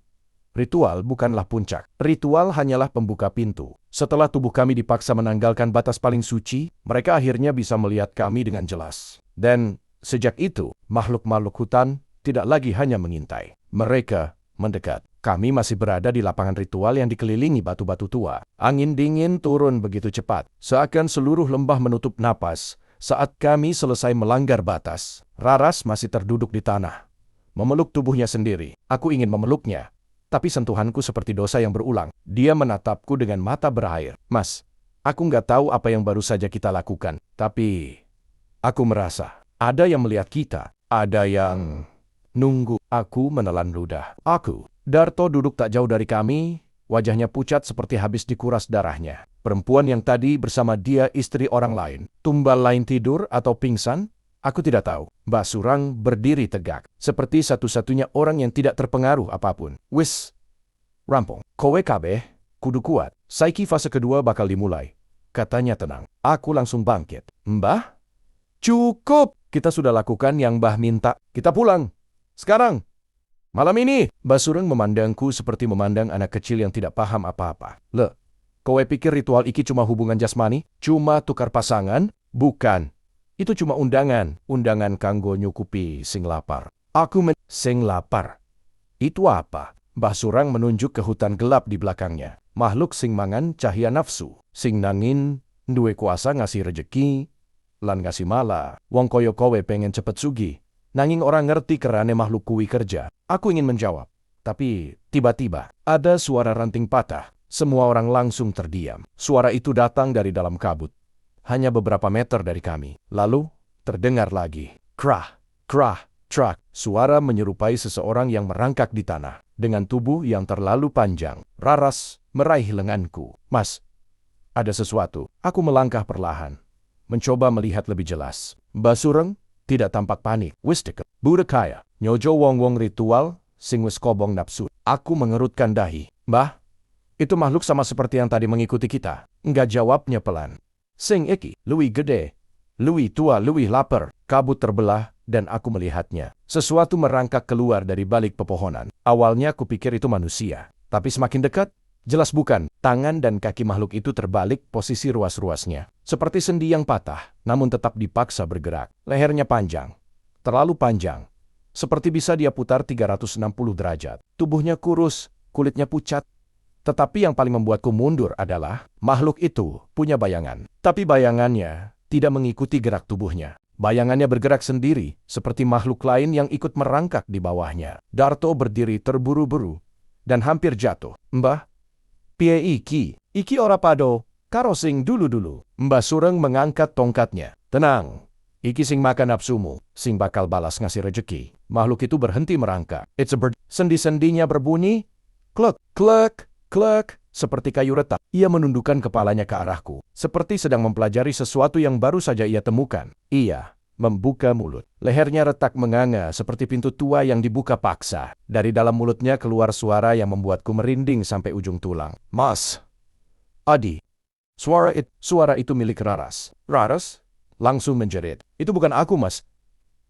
Ritual bukanlah puncak. Ritual hanyalah pembuka pintu. Setelah tubuh kami dipaksa menanggalkan batas paling suci, mereka akhirnya bisa melihat kami dengan jelas. Dan sejak itu, makhluk-makhluk hutan tidak lagi hanya mengintai. Mereka mendekat. Kami masih berada di lapangan ritual yang dikelilingi batu-batu tua. Angin dingin turun begitu cepat, seakan seluruh lembah menutup napas. Saat kami selesai melanggar batas, Raras masih terduduk di tanah, memeluk tubuhnya sendiri. Aku ingin memeluknya, tapi sentuhanku seperti dosa yang berulang. Dia menatapku dengan mata berair. Mas, aku nggak tahu apa yang baru saja kita lakukan, tapi aku merasa ada yang melihat kita, ada yang nunggu. Aku menelan ludah. Darto duduk tak jauh dari kami, wajahnya pucat seperti habis dikuras darahnya. Perempuan yang tadi bersama dia istri orang lain. Tumbal lain tidur atau pingsan? Aku tidak tahu. Mbak Surang berdiri tegak, seperti satu-satunya orang yang tidak terpengaruh apapun. Wis, rampung. Kowe kabeh, kudu kuat. Saiki fase kedua bakal dimulai. Katanya tenang. Aku langsung bangkit. Mbah? Cukup! Kita sudah lakukan yang Mbah minta. Kita pulang. Sekarang. Malam ini. Mbak Surang memandangku seperti memandang anak kecil yang tidak paham apa-apa. Kowe pikir ritual iki cuma hubungan jasmani? Cuma tukar pasangan? Bukan. Itu cuma undangan kanggo nyukupi sing lapar. Sing lapar. Itu apa? Mbah Surang menunjuk ke hutan gelap di belakangnya. Makhluk sing mangan cahya nafsu. Sing nangin duwe kuasa ngasih rejeki, lan ngasih mala. Wong koyo kowe pengen cepet sugih. Nanging orang ngerti kerane makhluk kuwi kerja. Aku ingin menjawab. Tapi tiba-tiba ada suara ranting patah. Semua orang langsung terdiam. Suara itu datang dari dalam kabut. Hanya beberapa meter dari kami. Lalu, terdengar lagi. Krah, krah, trak. Suara menyerupai seseorang yang merangkak di tanah. Dengan tubuh yang terlalu panjang. Raras meraih lenganku. Mas, ada sesuatu. Aku melangkah perlahan. Mencoba melihat lebih jelas. Mbak Surang tidak tampak panik. Wis deket. Budak kaya. Nyojo wong-wong ritual, sing wis kobong nafsu. Aku mengerutkan dahi. Mbah, itu makhluk sama seperti yang tadi mengikuti kita. Enggak, jawabnya pelan. Sing iki, luwih gede, luwih tua, luwih lapar. Kabut terbelah dan aku melihatnya. Sesuatu merangkak keluar dari balik pepohonan. Awalnya aku pikir itu manusia. Tapi semakin dekat, jelas bukan. Tangan dan kaki makhluk itu terbalik posisi ruas-ruasnya. Seperti sendi yang patah, namun tetap dipaksa bergerak. Lehernya panjang. Terlalu panjang. Seperti bisa dia putar 360 derajat. Tubuhnya kurus, kulitnya pucat. Tetapi yang paling membuatku mundur adalah makhluk itu punya bayangan. Tapi bayangannya tidak mengikuti gerak tubuhnya. Bayangannya bergerak sendiri, seperti makhluk lain yang ikut merangkak di bawahnya. Darto berdiri terburu-buru dan hampir jatuh. Mbah, piye iki? Iki ora pado, karo sing dulu-dulu. Mbah Surang mengangkat tongkatnya. Tenang, iki sing makan nafsumu, sing bakal balas ngasih rejeki. Makhluk itu berhenti merangkak. It's a bird. Sendi-sendinya berbunyi, klek, klek, klek, seperti kayu retak. Ia menundukkan kepalanya ke arahku, seperti sedang mempelajari sesuatu yang baru saja ia temukan. Ia membuka mulut. Lehernya retak menganga seperti pintu tua yang dibuka paksa. Dari dalam mulutnya keluar suara yang membuatku merinding sampai ujung tulang. Mas, Adi. Suara itu milik Raras. Raras langsung menjerit. Itu bukan aku, Mas.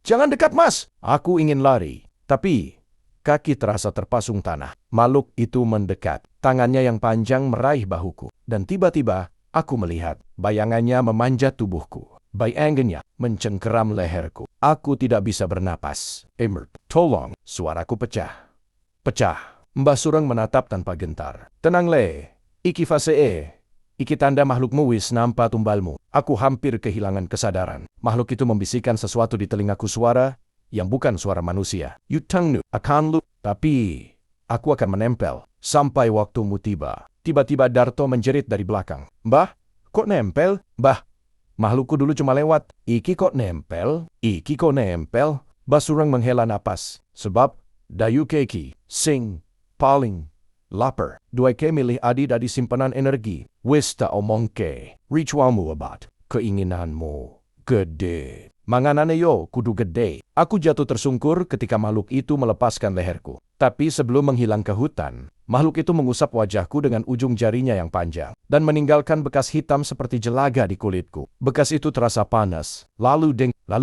Jangan dekat, Mas. Aku ingin lari, tapi kaki terasa terpasung tanah. Makhluk itu mendekat. Tangannya yang panjang meraih bahuku. Dan tiba-tiba, aku melihat bayangannya memanjat tubuhku. Bayangannya mencengkeram leherku. Aku tidak bisa bernapas. Emert, tolong. Suaraku pecah. Pecah. Mbah Surang menatap tanpa gentar. Tenang le. Iki fase E. Iki tanda makhlukmu wis nampa tumbalmu. Aku hampir kehilangan kesadaran. Makhluk itu membisikkan sesuatu di telingaku, suara yang bukan suara manusia. Yutangnu akan lu. Tapi aku akan menempel sampai waktumu tiba. Tiba-tiba Darto menjerit dari belakang. Mbah, kok nempel? Mbah, makhlukku dulu cuma lewat. Iki kok nempel? Iki kok nempel? Mbah Surang menghela napas. Sebab dayu keki sing paling lapar. Dua ke milih Adi dari simpanan energi. Wis tak omongke. Ritualmu abat. Keinginanmu gede. Manganane yo kudu gede. Aku jatuh tersungkur ketika makhluk itu melepaskan leherku. Tapi sebelum menghilang ke hutan, makhluk itu mengusap wajahku dengan ujung jarinya yang panjang dan meninggalkan bekas hitam seperti jelaga di kulitku. Bekas itu terasa panas, lalu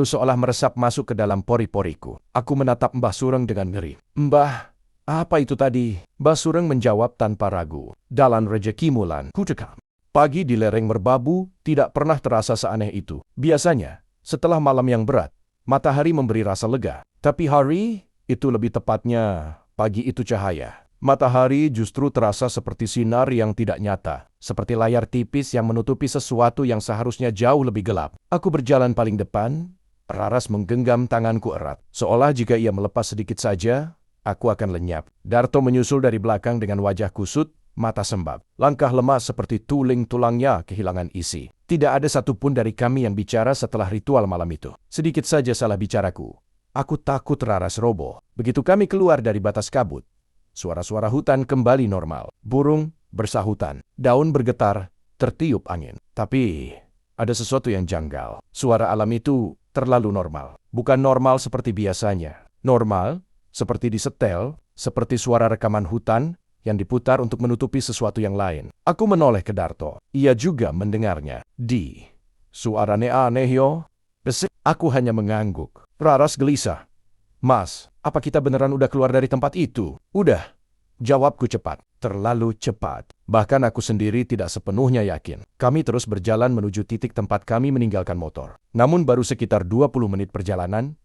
seolah meresap masuk ke dalam pori-poriku. Aku menatap Mbah Surang dengan ngeri. Mbah, Apa itu tadi? Basureng menjawab tanpa ragu. Dalan rejekimu lan, kucekam. Pagi di lereng merbabu tidak pernah terasa seaneh itu. Biasanya, setelah malam yang berat, matahari memberi rasa lega. Tapi hari, itu lebih tepatnya, pagi itu cahaya. Matahari justru terasa seperti sinar yang tidak nyata, seperti layar tipis yang menutupi sesuatu yang seharusnya jauh lebih gelap. Aku berjalan paling depan, Raras menggenggam tanganku erat, seolah jika ia melepas sedikit saja, aku akan lenyap. Darto menyusul dari belakang dengan wajah kusut, mata sembab. Langkah lemas seperti tuling tulangnya kehilangan isi. Tidak ada satupun dari kami yang bicara setelah ritual malam itu. Sedikit saja salah bicaraku. Aku takut Raras roboh. Begitu kami keluar dari batas kabut, suara-suara hutan kembali normal. Burung bersahutan, daun bergetar, tertiup angin. Tapi ada sesuatu yang janggal. Suara alam itu terlalu normal. Bukan normal seperti biasanya. Normal seperti disetel, seperti suara rekaman hutan yang diputar untuk menutupi sesuatu yang lain. Aku menoleh ke Darto. Ia juga mendengarnya. Suaranya aneh yo. Besik. Aku hanya mengangguk. Raras gelisah. Mas, apa kita beneran udah keluar dari tempat itu? Udah. Jawabku cepat. Terlalu cepat. Bahkan aku sendiri tidak sepenuhnya yakin. Kami terus berjalan menuju titik tempat kami meninggalkan motor. Namun baru sekitar 20 menit perjalanan,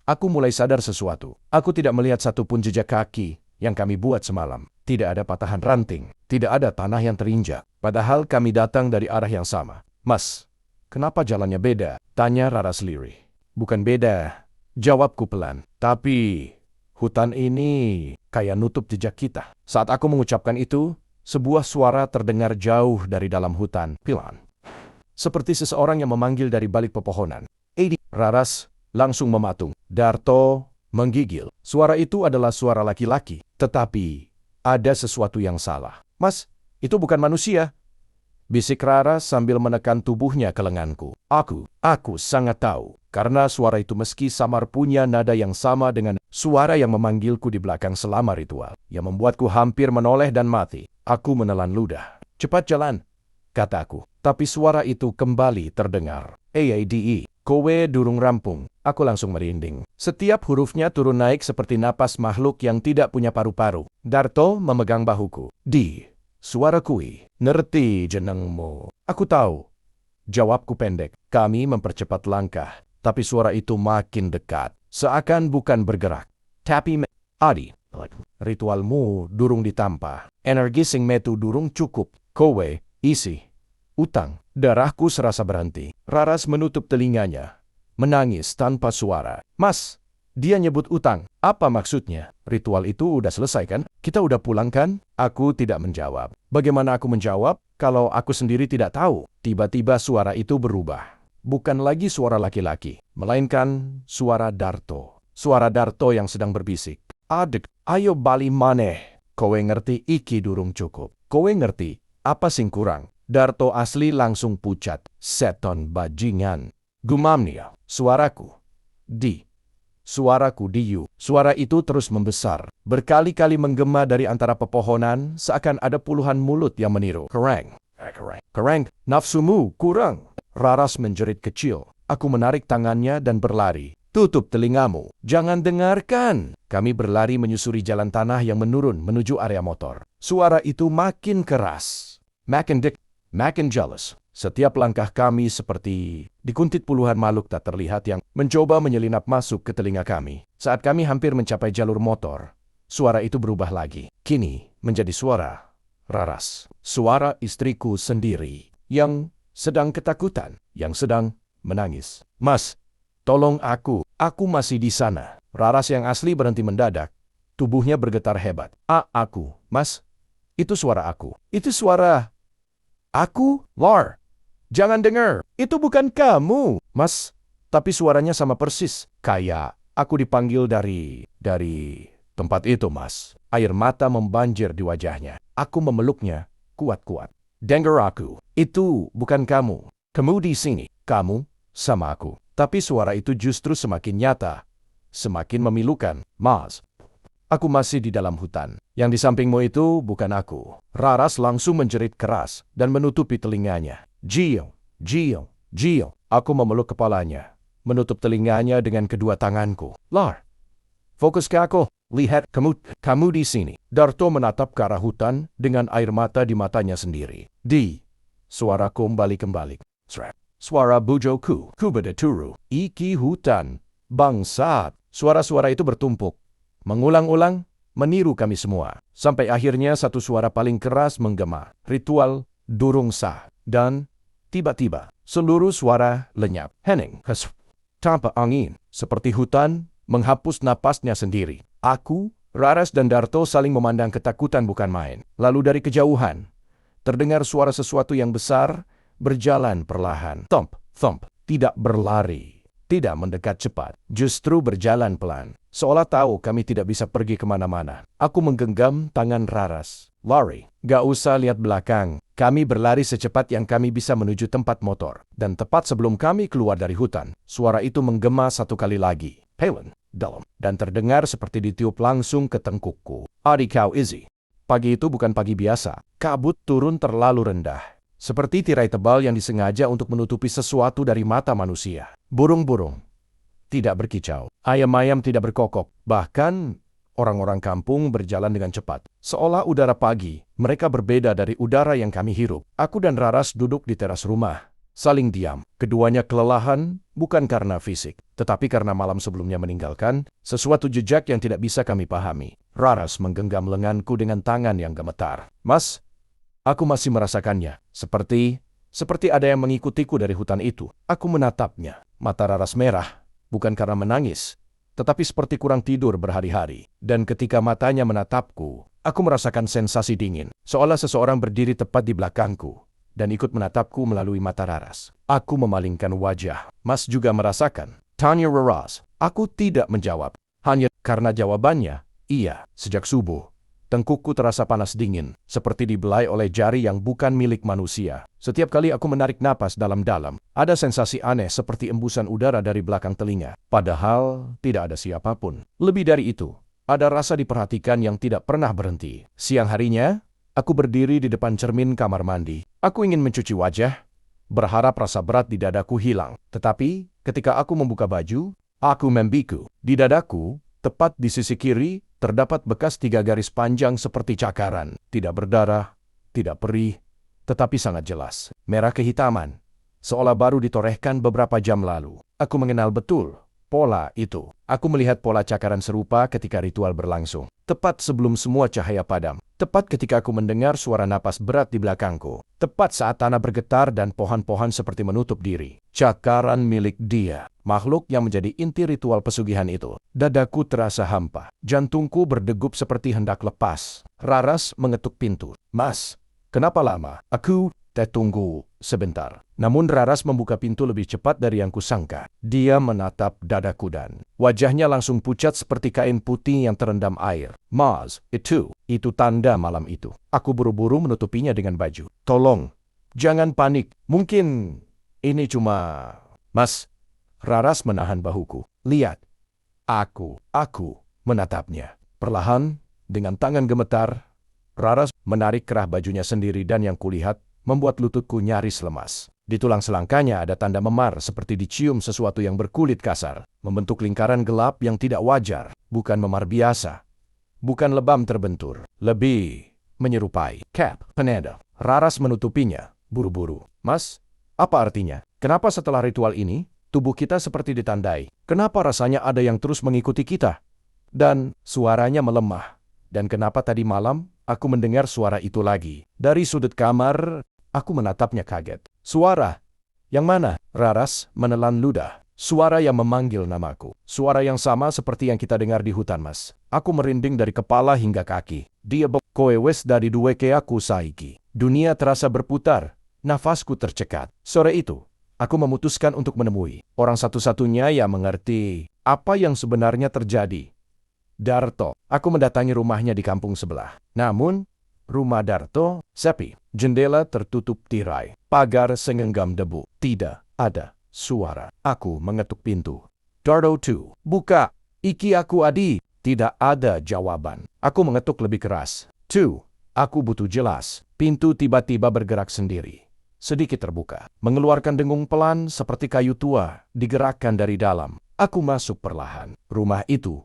aku mulai sadar sesuatu. Aku tidak melihat satupun jejak kaki yang kami buat semalam. Tidak ada patahan ranting. Tidak ada tanah yang terinjak. Padahal kami datang dari arah yang sama. Mas, kenapa jalannya beda? Tanya Raras lirih. Bukan beda. Jawabku pelan. Tapi hutan ini kayak nutup jejak kita. Saat aku mengucapkan itu, sebuah suara terdengar jauh dari dalam hutan. Pilan. Seperti seseorang yang memanggil dari balik pepohonan. Raras langsung mematung. Darto menggigil. Suara itu adalah suara laki-laki. Tetapi ada sesuatu yang salah. Mas, itu bukan manusia. Bisik Raras sambil menekan tubuhnya ke lenganku. Aku sangat tahu. Karena suara itu meski samar punya nada yang sama dengan suara yang memanggilku di belakang selama ritual. Yang membuatku hampir menoleh dan mati. Aku menelan ludah. Cepat jalan, kataku. Tapi suara itu kembali terdengar. Kowe durung rampung. Aku langsung merinding. Setiap hurufnya turun naik seperti napas makhluk yang tidak punya paru-paru. Darto memegang bahuku. Suara kui. Nerti jenengmu. Aku tahu. Jawabku pendek. Kami mempercepat langkah. Tapi suara itu makin dekat. Seakan bukan bergerak. Tapi Adi. Ritualmu durung ditampa. Energi sing metu durung cukup. Kowe, isi. Utang. Darahku serasa berhenti. Raras menutup telinganya. Menangis tanpa suara. Mas, dia nyebut utang. Apa maksudnya? Ritual itu udah selesai kan? Kita udah pulang kan? Aku tidak menjawab. Bagaimana aku menjawab kalau aku sendiri tidak tahu? Tiba-tiba suara itu berubah. Bukan lagi suara laki-laki, melainkan suara Darto. Suara Darto yang sedang berbisik. Adek, ayo bali maneh. Kowe ngerti iki durung cukup. Kowe ngerti apa sing kurang? Darto asli langsung pucat. Seton bajingan. Gumamnya. Suaraku. Suaraku diu. Suara itu terus membesar. Berkali-kali menggema dari antara pepohonan, seakan ada puluhan mulut yang meniru. Kereng. Nafsumu kurang. Raras menjerit kecil. Aku menarik tangannya dan berlari. Tutup telingamu. Jangan dengarkan. Kami berlari menyusuri jalan tanah yang menurun menuju area motor. Suara itu makin keras. Makin jealous. Setiap langkah kami seperti dikuntit puluhan makhluk tak terlihat yang mencoba menyelinap masuk ke telinga kami. Saat kami hampir mencapai jalur motor, suara itu berubah lagi. Kini menjadi suara Raras. Suara istriku sendiri yang sedang ketakutan, yang sedang menangis. Mas, tolong aku masih di sana. Raras yang asli berhenti mendadak. Tubuhnya bergetar hebat. Aku, mas, itu suara aku. Itu suara aku, Lar. Jangan dengar, itu bukan kamu. Mas, tapi suaranya sama persis. Kayak aku dipanggil dari tempat itu, mas. Air mata membanjir di wajahnya. Aku memeluknya kuat-kuat. Dengar aku, itu bukan kamu. Kamu di sini, kamu sama aku. Tapi suara itu justru semakin nyata, semakin memilukan. Mas, aku masih di dalam hutan. Yang di sampingmu itu bukan aku. Raras langsung menjerit keras dan menutupi telinganya. Gio. Aku memeluk kepalanya, menutup telinganya dengan kedua tanganku. Lar, fokus ke aku. Lihat kamu di sini. Darto menatap ke arah hutan dengan air mata di matanya sendiri. Suara kembali. Suara bujoku. Kubedeturu. Iki hutan. Bangsat. Suara-suara itu bertumpuk. Mengulang-ulang, meniru kami semua. Sampai akhirnya satu suara paling keras menggema. Ritual durung sah. Dan tiba-tiba, seluruh suara lenyap. Hening. Tanpa angin. Seperti hutan menghapus napasnya sendiri. Aku, Raras dan Darto saling memandang ketakutan bukan main. Lalu dari kejauhan, terdengar suara sesuatu yang besar berjalan perlahan. Thump, thump. Tidak berlari. Tidak mendekat cepat. Justru berjalan pelan. Seolah tahu kami tidak bisa pergi kemana-mana. Aku menggenggam tangan Raras. Lari. Gak usah lihat belakang. Kami berlari secepat yang kami bisa menuju tempat motor. Dan tepat sebelum kami keluar dari hutan, suara itu menggema satu kali lagi. Helen, dalam. Dan terdengar seperti ditiup langsung ke tengkukku. Adik kau Izzy. Pagi itu bukan pagi biasa. Kabut turun terlalu rendah. Seperti tirai tebal yang disengaja untuk menutupi sesuatu dari mata manusia. Burung-burung tidak berkicau. Ayam-ayam tidak berkokok. Bahkan orang-orang kampung berjalan dengan cepat. Seolah udara pagi, mereka berbeda dari udara yang kami hirup. Aku dan Raras duduk di teras rumah. Saling diam. Keduanya kelelahan, bukan karena fisik, tetapi karena malam sebelumnya meninggalkan sesuatu jejak yang tidak bisa kami pahami. Raras menggenggam lenganku dengan tangan yang gemetar. Mas, aku masih merasakannya. Seperti ada yang mengikutiku dari hutan itu. Aku menatapnya. Mata Raras merah, bukan karena menangis, tetapi seperti kurang tidur berhari-hari. Dan ketika matanya menatapku, aku merasakan sensasi dingin, seolah seseorang berdiri tepat di belakangku dan ikut menatapku melalui mata Raras. Aku memalingkan wajah. Mas juga merasakan? Tanya Raras. Aku tidak menjawab. Hanya karena jawabannya, iya. Sejak subuh, tengkukku terasa panas dingin, seperti dibelai oleh jari yang bukan milik manusia. Setiap kali aku menarik napas dalam-dalam, ada sensasi aneh seperti embusan udara dari belakang telinga. Padahal tidak ada siapapun. Lebih dari itu, ada rasa diperhatikan yang tidak pernah berhenti. Siang harinya, aku berdiri di depan cermin kamar mandi. Aku ingin mencuci wajah, berharap rasa berat di dadaku hilang. Tetapi, ketika aku membuka baju, aku membiku. Di dadaku, tepat di sisi kiri, terdapat bekas 3 garis panjang seperti cakaran. Tidak berdarah, tidak perih, tetapi sangat jelas. Merah kehitaman, seolah baru ditorehkan beberapa jam lalu. Aku mengenal betul pola itu. Aku melihat pola cakaran serupa ketika ritual berlangsung. Tepat sebelum semua cahaya padam. Tepat ketika aku mendengar suara napas berat di belakangku. Tepat saat tanah bergetar dan pohon-pohon seperti menutup diri. Cakaran milik dia. Makhluk yang menjadi inti ritual pesugihan itu. Dadaku terasa hampa. Jantungku berdegup seperti hendak lepas. Raras mengetuk pintu. Mas, kenapa lama? Aku tunggu sebentar. Namun Raras membuka pintu lebih cepat dari yang kusangka. Dia menatap dadaku dan wajahnya langsung pucat seperti kain putih yang terendam air. Mas, itu tanda malam itu. Aku buru-buru menutupinya dengan baju. Tolong, jangan panik. Mungkin ini cuma... Mas, Raras menahan bahuku. Lihat, aku menatapnya. Perlahan, dengan tangan gemetar, Raras menarik kerah bajunya sendiri dan yang kulihat membuat lututku nyaris lemas. Di tulang selangkanya ada tanda memar seperti dicium sesuatu yang berkulit kasar, membentuk lingkaran gelap yang tidak wajar, bukan memar biasa, bukan lebam terbentur, lebih menyerupai cap penanda. Raras menutupinya, buru-buru. Mas, apa artinya? Kenapa setelah ritual ini, tubuh kita seperti ditandai? Kenapa rasanya ada yang terus mengikuti kita? Dan suaranya melemah. Dan kenapa tadi malam aku mendengar suara itu lagi? Dari sudut kamar, aku menatapnya kaget. Suara? Yang mana? Raras menelan ludah. Suara yang memanggil namaku. Suara yang sama seperti yang kita dengar di hutan, Mas. Aku merinding dari kepala hingga kaki. Dia kowe wes dari duweke aku saiki. Dunia terasa berputar. Nafasku tercekat. Sore itu, aku memutuskan untuk menemui orang satu-satunya yang mengerti apa yang sebenarnya terjadi. Darto. Aku mendatangi rumahnya di kampung sebelah. Namun, rumah Darto sepi. Jendela tertutup tirai. Pagar sengenggam debu. Tidak ada suara. Aku mengetuk pintu. Darto 2. Buka. Iki aku Adi. Tidak ada jawaban. Aku mengetuk lebih keras. 2. Aku butuh jelas. Pintu tiba-tiba bergerak sendiri. Sedikit terbuka. Mengeluarkan dengung pelan seperti kayu tua. Digerakkan dari dalam. Aku masuk perlahan. Rumah itu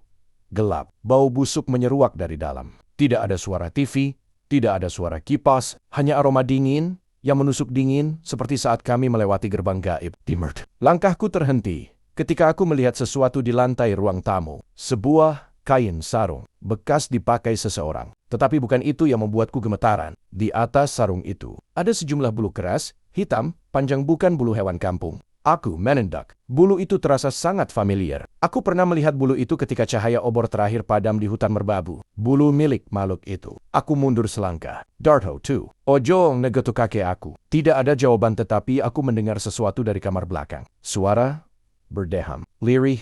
Gelap, bau busuk menyeruak dari dalam. Tidak ada suara TV, tidak ada suara kipas, hanya aroma dingin yang menusuk dingin seperti saat kami melewati gerbang gaib. Dimert. Langkahku terhenti ketika aku melihat sesuatu di lantai ruang tamu. Sebuah kain sarung, bekas dipakai seseorang. Tetapi bukan itu yang membuatku gemetaran. Di atas sarung itu, ada sejumlah bulu keras, hitam, panjang bukan bulu hewan kampung. Aku menendak. Bulu itu terasa sangat familiar. Aku pernah melihat bulu itu ketika cahaya obor terakhir padam di hutan merbabu. Bulu milik makhluk itu. Aku mundur selangkah. Dartho 2. Ojo ngegetuk kaki aku. Tidak ada jawaban tetapi aku mendengar sesuatu dari kamar belakang. Suara berdeham, lirih,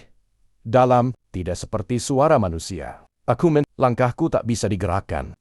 dalam, tidak seperti suara manusia. Langkahku tak bisa digerakkan.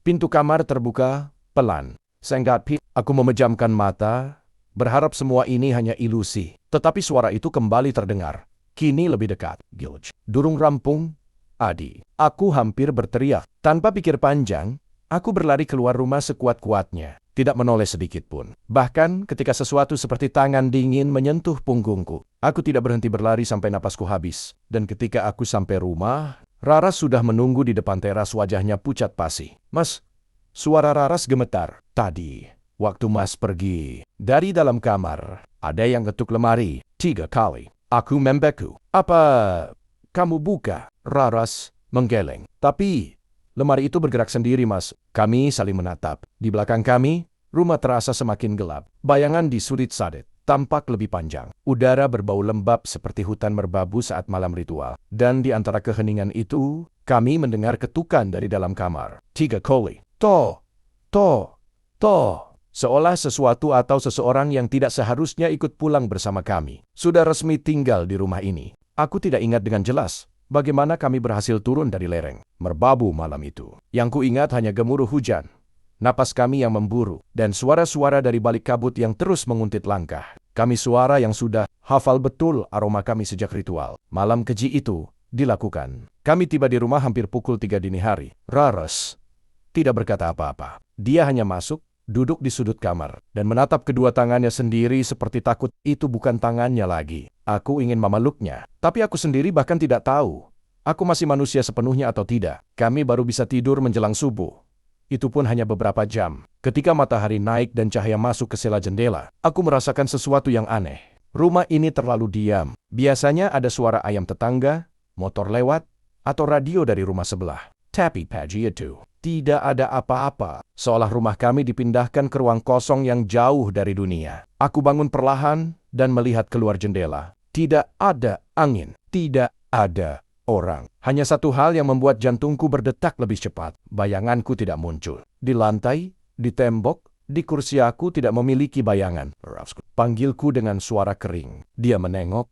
Pintu kamar terbuka, pelan. Senggat. Aku memejamkan mata, berharap semua ini hanya ilusi. Tetapi suara itu kembali terdengar. Kini lebih dekat. Gilge. Durung rampung, Adi. Aku hampir berteriak. Tanpa pikir panjang, aku berlari keluar rumah sekuat-kuatnya. Tidak menoleh sedikit pun. Bahkan ketika sesuatu seperti tangan dingin menyentuh punggungku, aku tidak berhenti berlari sampai napasku habis. Dan ketika aku sampai rumah, Raras sudah menunggu di depan teras, wajahnya pucat pasi. Mas, suara Raras gemetar. Tadi, waktu Mas pergi dari dalam kamar, ada yang ketuk lemari 3 kali. Aku membeku. Apa kamu buka? Raras menggeleng. Tapi lemari itu bergerak sendiri, Mas. Kami saling menatap. Di belakang kami, rumah terasa semakin gelap. Bayangan di sudut sadet tampak lebih panjang. Udara berbau lembab seperti hutan merbabu saat malam ritual. Dan di antara keheningan itu, kami mendengar ketukan dari dalam kamar. 3 kali. To. Seolah sesuatu atau seseorang yang tidak seharusnya ikut pulang bersama kami sudah resmi tinggal di rumah ini. Aku tidak ingat dengan jelas bagaimana kami berhasil turun dari lereng merbabu malam itu. Yang kuingat hanya gemuruh hujan, napas kami yang memburu, dan suara-suara dari balik kabut yang terus menguntit langkah. Kami suara yang sudah hafal betul aroma kami sejak ritual malam keji itu dilakukan. Kami tiba di rumah hampir pukul 3 dini hari. Raras tidak berkata apa-apa. Dia hanya masuk, duduk di sudut kamar, dan menatap kedua tangannya sendiri seperti takut itu bukan tangannya lagi. Aku ingin memeluknya, tapi aku sendiri bahkan tidak tahu aku masih manusia sepenuhnya atau tidak. Kami baru bisa tidur menjelang subuh. Itu pun hanya beberapa jam. Ketika matahari naik dan cahaya masuk ke sela jendela, aku merasakan sesuatu yang aneh. Rumah ini terlalu diam. Biasanya ada suara ayam tetangga, motor lewat, atau radio dari rumah sebelah. Tapi pagi itu tidak ada apa-apa, seolah rumah kami dipindahkan ke ruang kosong yang jauh dari dunia. Aku bangun perlahan dan melihat keluar jendela. Tidak ada angin, tidak ada orang. Hanya satu hal yang membuat jantungku berdetak lebih cepat. Bayanganku tidak muncul. Di lantai, di tembok, di kursi aku tidak memiliki bayangan. Panggilku dengan suara kering. Dia menengok.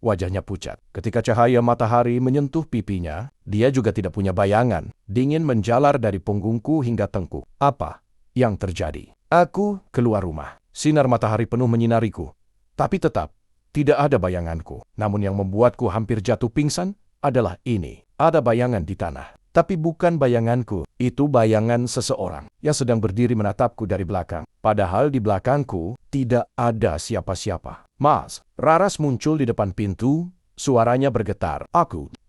Wajahnya pucat. Ketika cahaya matahari menyentuh pipinya, dia juga tidak punya bayangan. Dingin menjalar dari punggungku hingga tengkuk. Apa yang terjadi? Aku keluar rumah. Sinar matahari penuh menyinariku. Tapi tetap, tidak ada bayanganku. Namun yang membuatku hampir jatuh pingsan adalah ini. Ada bayangan di tanah. Tapi bukan bayanganku. Itu bayangan seseorang yang sedang berdiri menatapku dari belakang. Padahal di belakangku tidak ada siapa-siapa. Mas, Raras muncul di depan pintu, suaranya bergetar.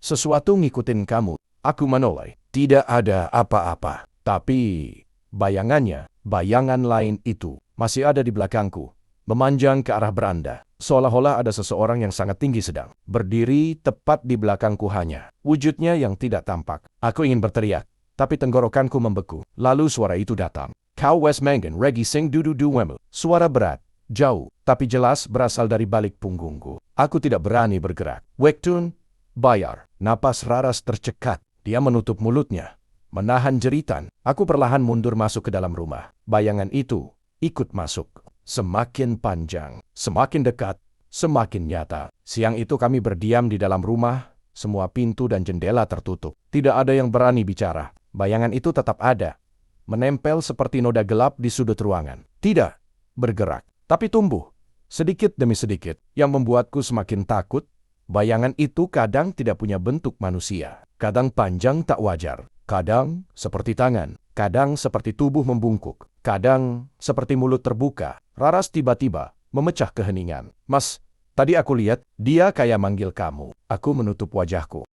Sesuatu ngikutin kamu. Aku menoleh. Tidak ada apa-apa. Tapi bayangan lain itu masih ada di belakangku, memanjang ke arah beranda. Seolah-olah ada seseorang yang sangat tinggi sedang berdiri tepat di belakangku hanya. Wujudnya yang tidak tampak. Aku ingin berteriak, tapi tenggorokanku membeku. Lalu suara itu datang. Kau West Mangan Regi Sing Dudu Wemu. Suara berat. Jauh, tapi jelas berasal dari balik punggungku. Aku tidak berani bergerak. Wektun, bayar. Napas Raras tercekat. Dia menutup mulutnya, menahan jeritan. Aku perlahan mundur masuk ke dalam rumah. Bayangan itu ikut masuk. Semakin panjang, semakin dekat, semakin nyata. Siang itu kami berdiam di dalam rumah, semua pintu dan jendela tertutup. Tidak ada yang berani bicara. Bayangan itu tetap ada, menempel seperti noda gelap di sudut ruangan. Tidak bergerak. Tapi tumbuh, sedikit demi sedikit, yang membuatku semakin takut. Bayangan itu kadang tidak punya bentuk manusia, kadang panjang tak wajar, kadang seperti tangan, kadang seperti tubuh membungkuk, kadang seperti mulut terbuka. Raras tiba-tiba memecah keheningan. Mas, tadi aku lihat dia kayak manggil kamu. Aku menutup wajahku.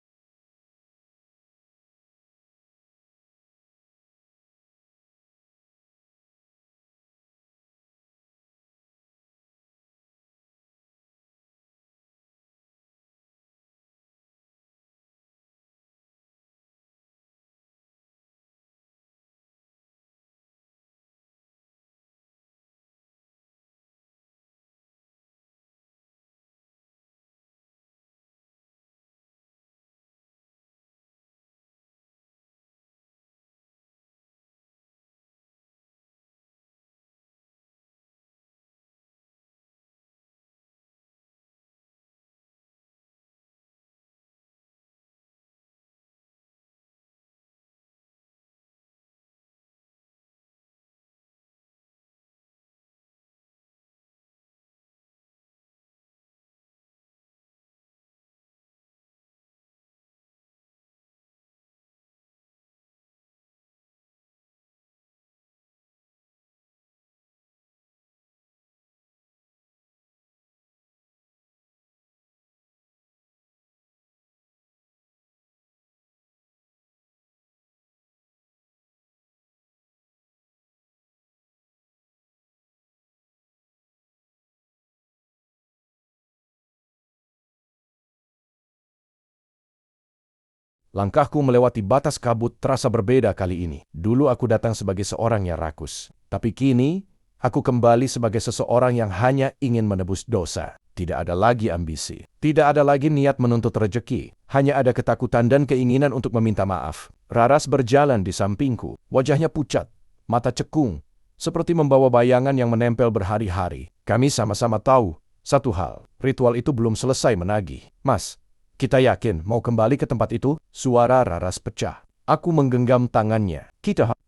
Langkahku melewati batas kabut terasa berbeda kali ini. Dulu aku datang sebagai seorang yang rakus. Tapi kini, aku kembali sebagai seseorang yang hanya ingin menebus dosa. Tidak ada lagi ambisi. Tidak ada lagi niat menuntut rejeki. Hanya ada ketakutan dan keinginan untuk meminta maaf. Raras berjalan di sampingku. Wajahnya pucat, mata cekung, seperti membawa bayangan yang menempel berhari-hari. Kami sama-sama tahu satu hal, ritual itu belum selesai menagih. Mas, kita yakin mau kembali ke tempat itu? Suara Raras pecah. Aku menggenggam tangannya.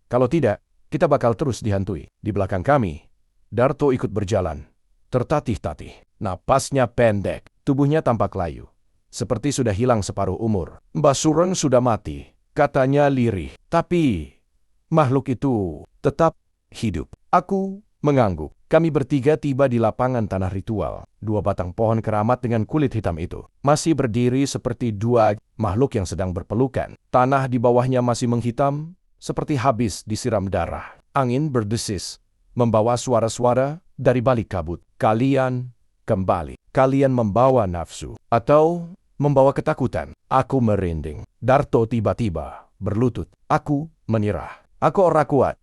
Kalau tidak, kita bakal terus dihantui. Di belakang kami, Darto ikut berjalan. Tertatih-tatih. Napasnya pendek. Tubuhnya tampak layu. Seperti sudah hilang separuh umur. Mbah Sureng sudah mati. Katanya lirih. Tapi, makhluk itu tetap hidup. Aku mengangguk. Kami bertiga tiba di lapangan tanah ritual. Dua batang pohon keramat dengan kulit hitam itu masih berdiri seperti dua makhluk yang sedang berpelukan. Tanah di bawahnya masih menghitam, seperti habis disiram darah. Angin berdesis, membawa suara-suara dari balik kabut. Kalian kembali. Kalian membawa nafsu atau membawa ketakutan. Aku merinding. Darto tiba-tiba berlutut. Aku menyerah. Aku orang kuat.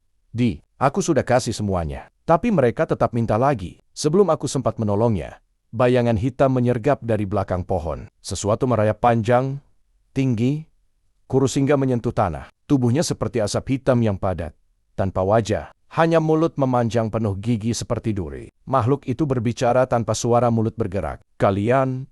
Aku sudah kasih semuanya. Tapi mereka tetap minta lagi. Sebelum aku sempat menolongnya, bayangan hitam menyergap dari belakang pohon. Sesuatu merayap panjang, tinggi, kurus hingga menyentuh tanah. Tubuhnya seperti asap hitam yang padat. Tanpa wajah, hanya mulut memanjang penuh gigi seperti duri. Makhluk itu berbicara tanpa suara mulut bergerak. Kalian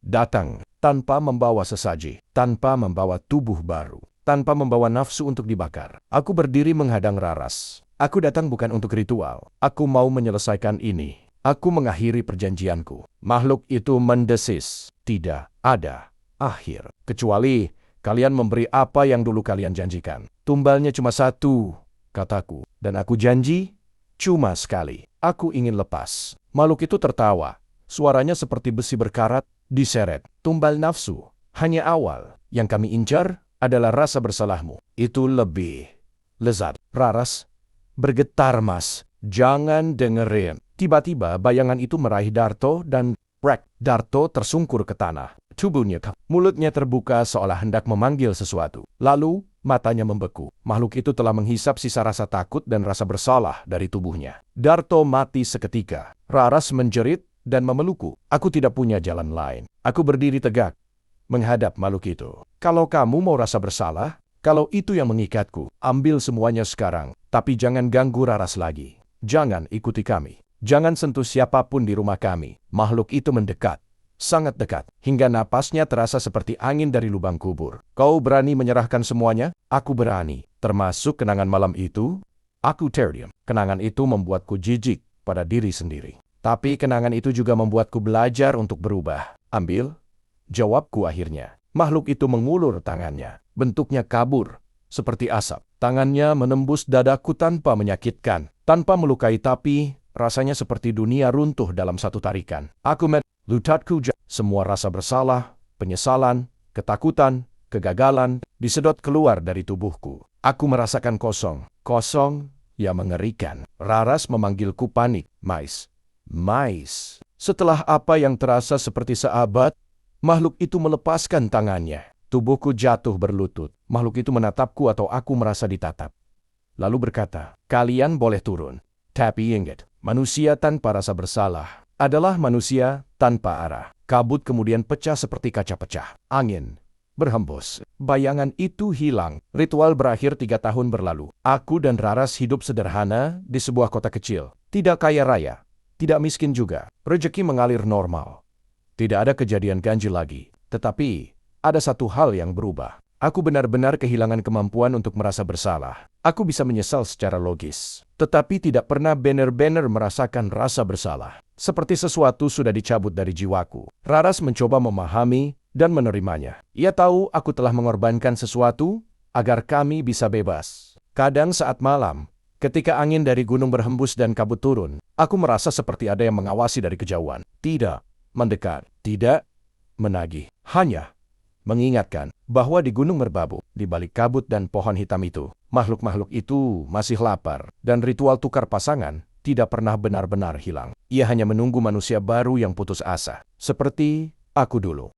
datang tanpa membawa sesaji, tanpa membawa tubuh baru, tanpa membawa nafsu untuk dibakar. Aku berdiri menghadang Raras. Aku datang bukan untuk ritual. Aku mau menyelesaikan ini. Aku mengakhiri perjanjianku. Makhluk itu mendesis. Tidak ada akhir. Kecuali kalian memberi apa yang dulu kalian janjikan. Tumbalnya cuma satu, kataku. Dan aku janji, cuma sekali. Aku ingin lepas. Makhluk itu tertawa. Suaranya seperti besi berkarat, diseret. Tumbal nafsu. Hanya awal. Yang kami incar adalah rasa bersalahmu. Itu lebih lezat. Raras bergetar, Mas. Jangan dengerin. Tiba-tiba bayangan itu meraih Darto dan Darto tersungkur ke tanah. Tubuhnya, mulutnya terbuka seolah hendak memanggil sesuatu. Lalu, matanya membeku. Makhluk itu telah menghisap sisa rasa takut dan rasa bersalah dari tubuhnya. Darto mati seketika. Raras menjerit dan memelukku. Aku tidak punya jalan lain. Aku berdiri tegak, menghadap makhluk itu. Kalau kamu mau rasa bersalah, kalau itu yang mengikatku, ambil semuanya sekarang. Tapi jangan ganggu Raras lagi. Jangan ikuti kami. Jangan sentuh siapapun di rumah kami. Makhluk itu mendekat. Sangat dekat. Hingga napasnya terasa seperti angin dari lubang kubur. Kau berani menyerahkan semuanya? Aku berani. Termasuk kenangan malam itu? Aku terdiam. Kenangan itu membuatku jijik pada diri sendiri. Tapi kenangan itu juga membuatku belajar untuk berubah. Ambil. Jawabku akhirnya. Makhluk itu mengulur tangannya. Bentuknya kabur, seperti asap. Tangannya menembus dadaku tanpa menyakitkan, tanpa melukai, tapi rasanya seperti dunia runtuh dalam satu tarikan. Aku lutatku, semua rasa bersalah, penyesalan, ketakutan, kegagalan, disedot keluar dari tubuhku. Aku merasakan kosong. Kosong yang mengerikan. Raras memanggilku panik. Mais. Mais. Setelah apa yang terasa seperti seabad, makhluk itu melepaskan tangannya. Tubuhku jatuh berlutut. Makhluk itu menatapku atau aku merasa ditatap. Lalu berkata, kalian boleh turun. Tapi ingat, manusia tanpa rasa bersalah adalah manusia tanpa arah. Kabut kemudian pecah seperti kaca pecah. Angin berhembus. Bayangan itu hilang. Ritual berakhir 3 tahun berlalu. Aku dan Raras hidup sederhana di sebuah kota kecil. Tidak kaya raya. Tidak miskin juga. Rezeki mengalir normal. Tidak ada kejadian ganjil lagi. Tetapi ada satu hal yang berubah. Aku benar-benar kehilangan kemampuan untuk merasa bersalah. Aku bisa menyesal secara logis, tetapi tidak pernah benar-benar merasakan rasa bersalah. Seperti sesuatu sudah dicabut dari jiwaku. Raras mencoba memahami dan menerimanya. Ia tahu aku telah mengorbankan sesuatu agar kami bisa bebas. Kadang saat malam, ketika angin dari gunung berhembus dan kabut turun, aku merasa seperti ada yang mengawasi dari kejauhan. Tidak mendekat, tidak menagih, hanya mengingatkan bahwa di Gunung Merbabu, di balik kabut dan pohon hitam itu, makhluk-makhluk itu masih lapar, dan ritual tukar pasangan tidak pernah benar-benar hilang. Ia hanya menunggu manusia baru yang putus asa, seperti aku dulu.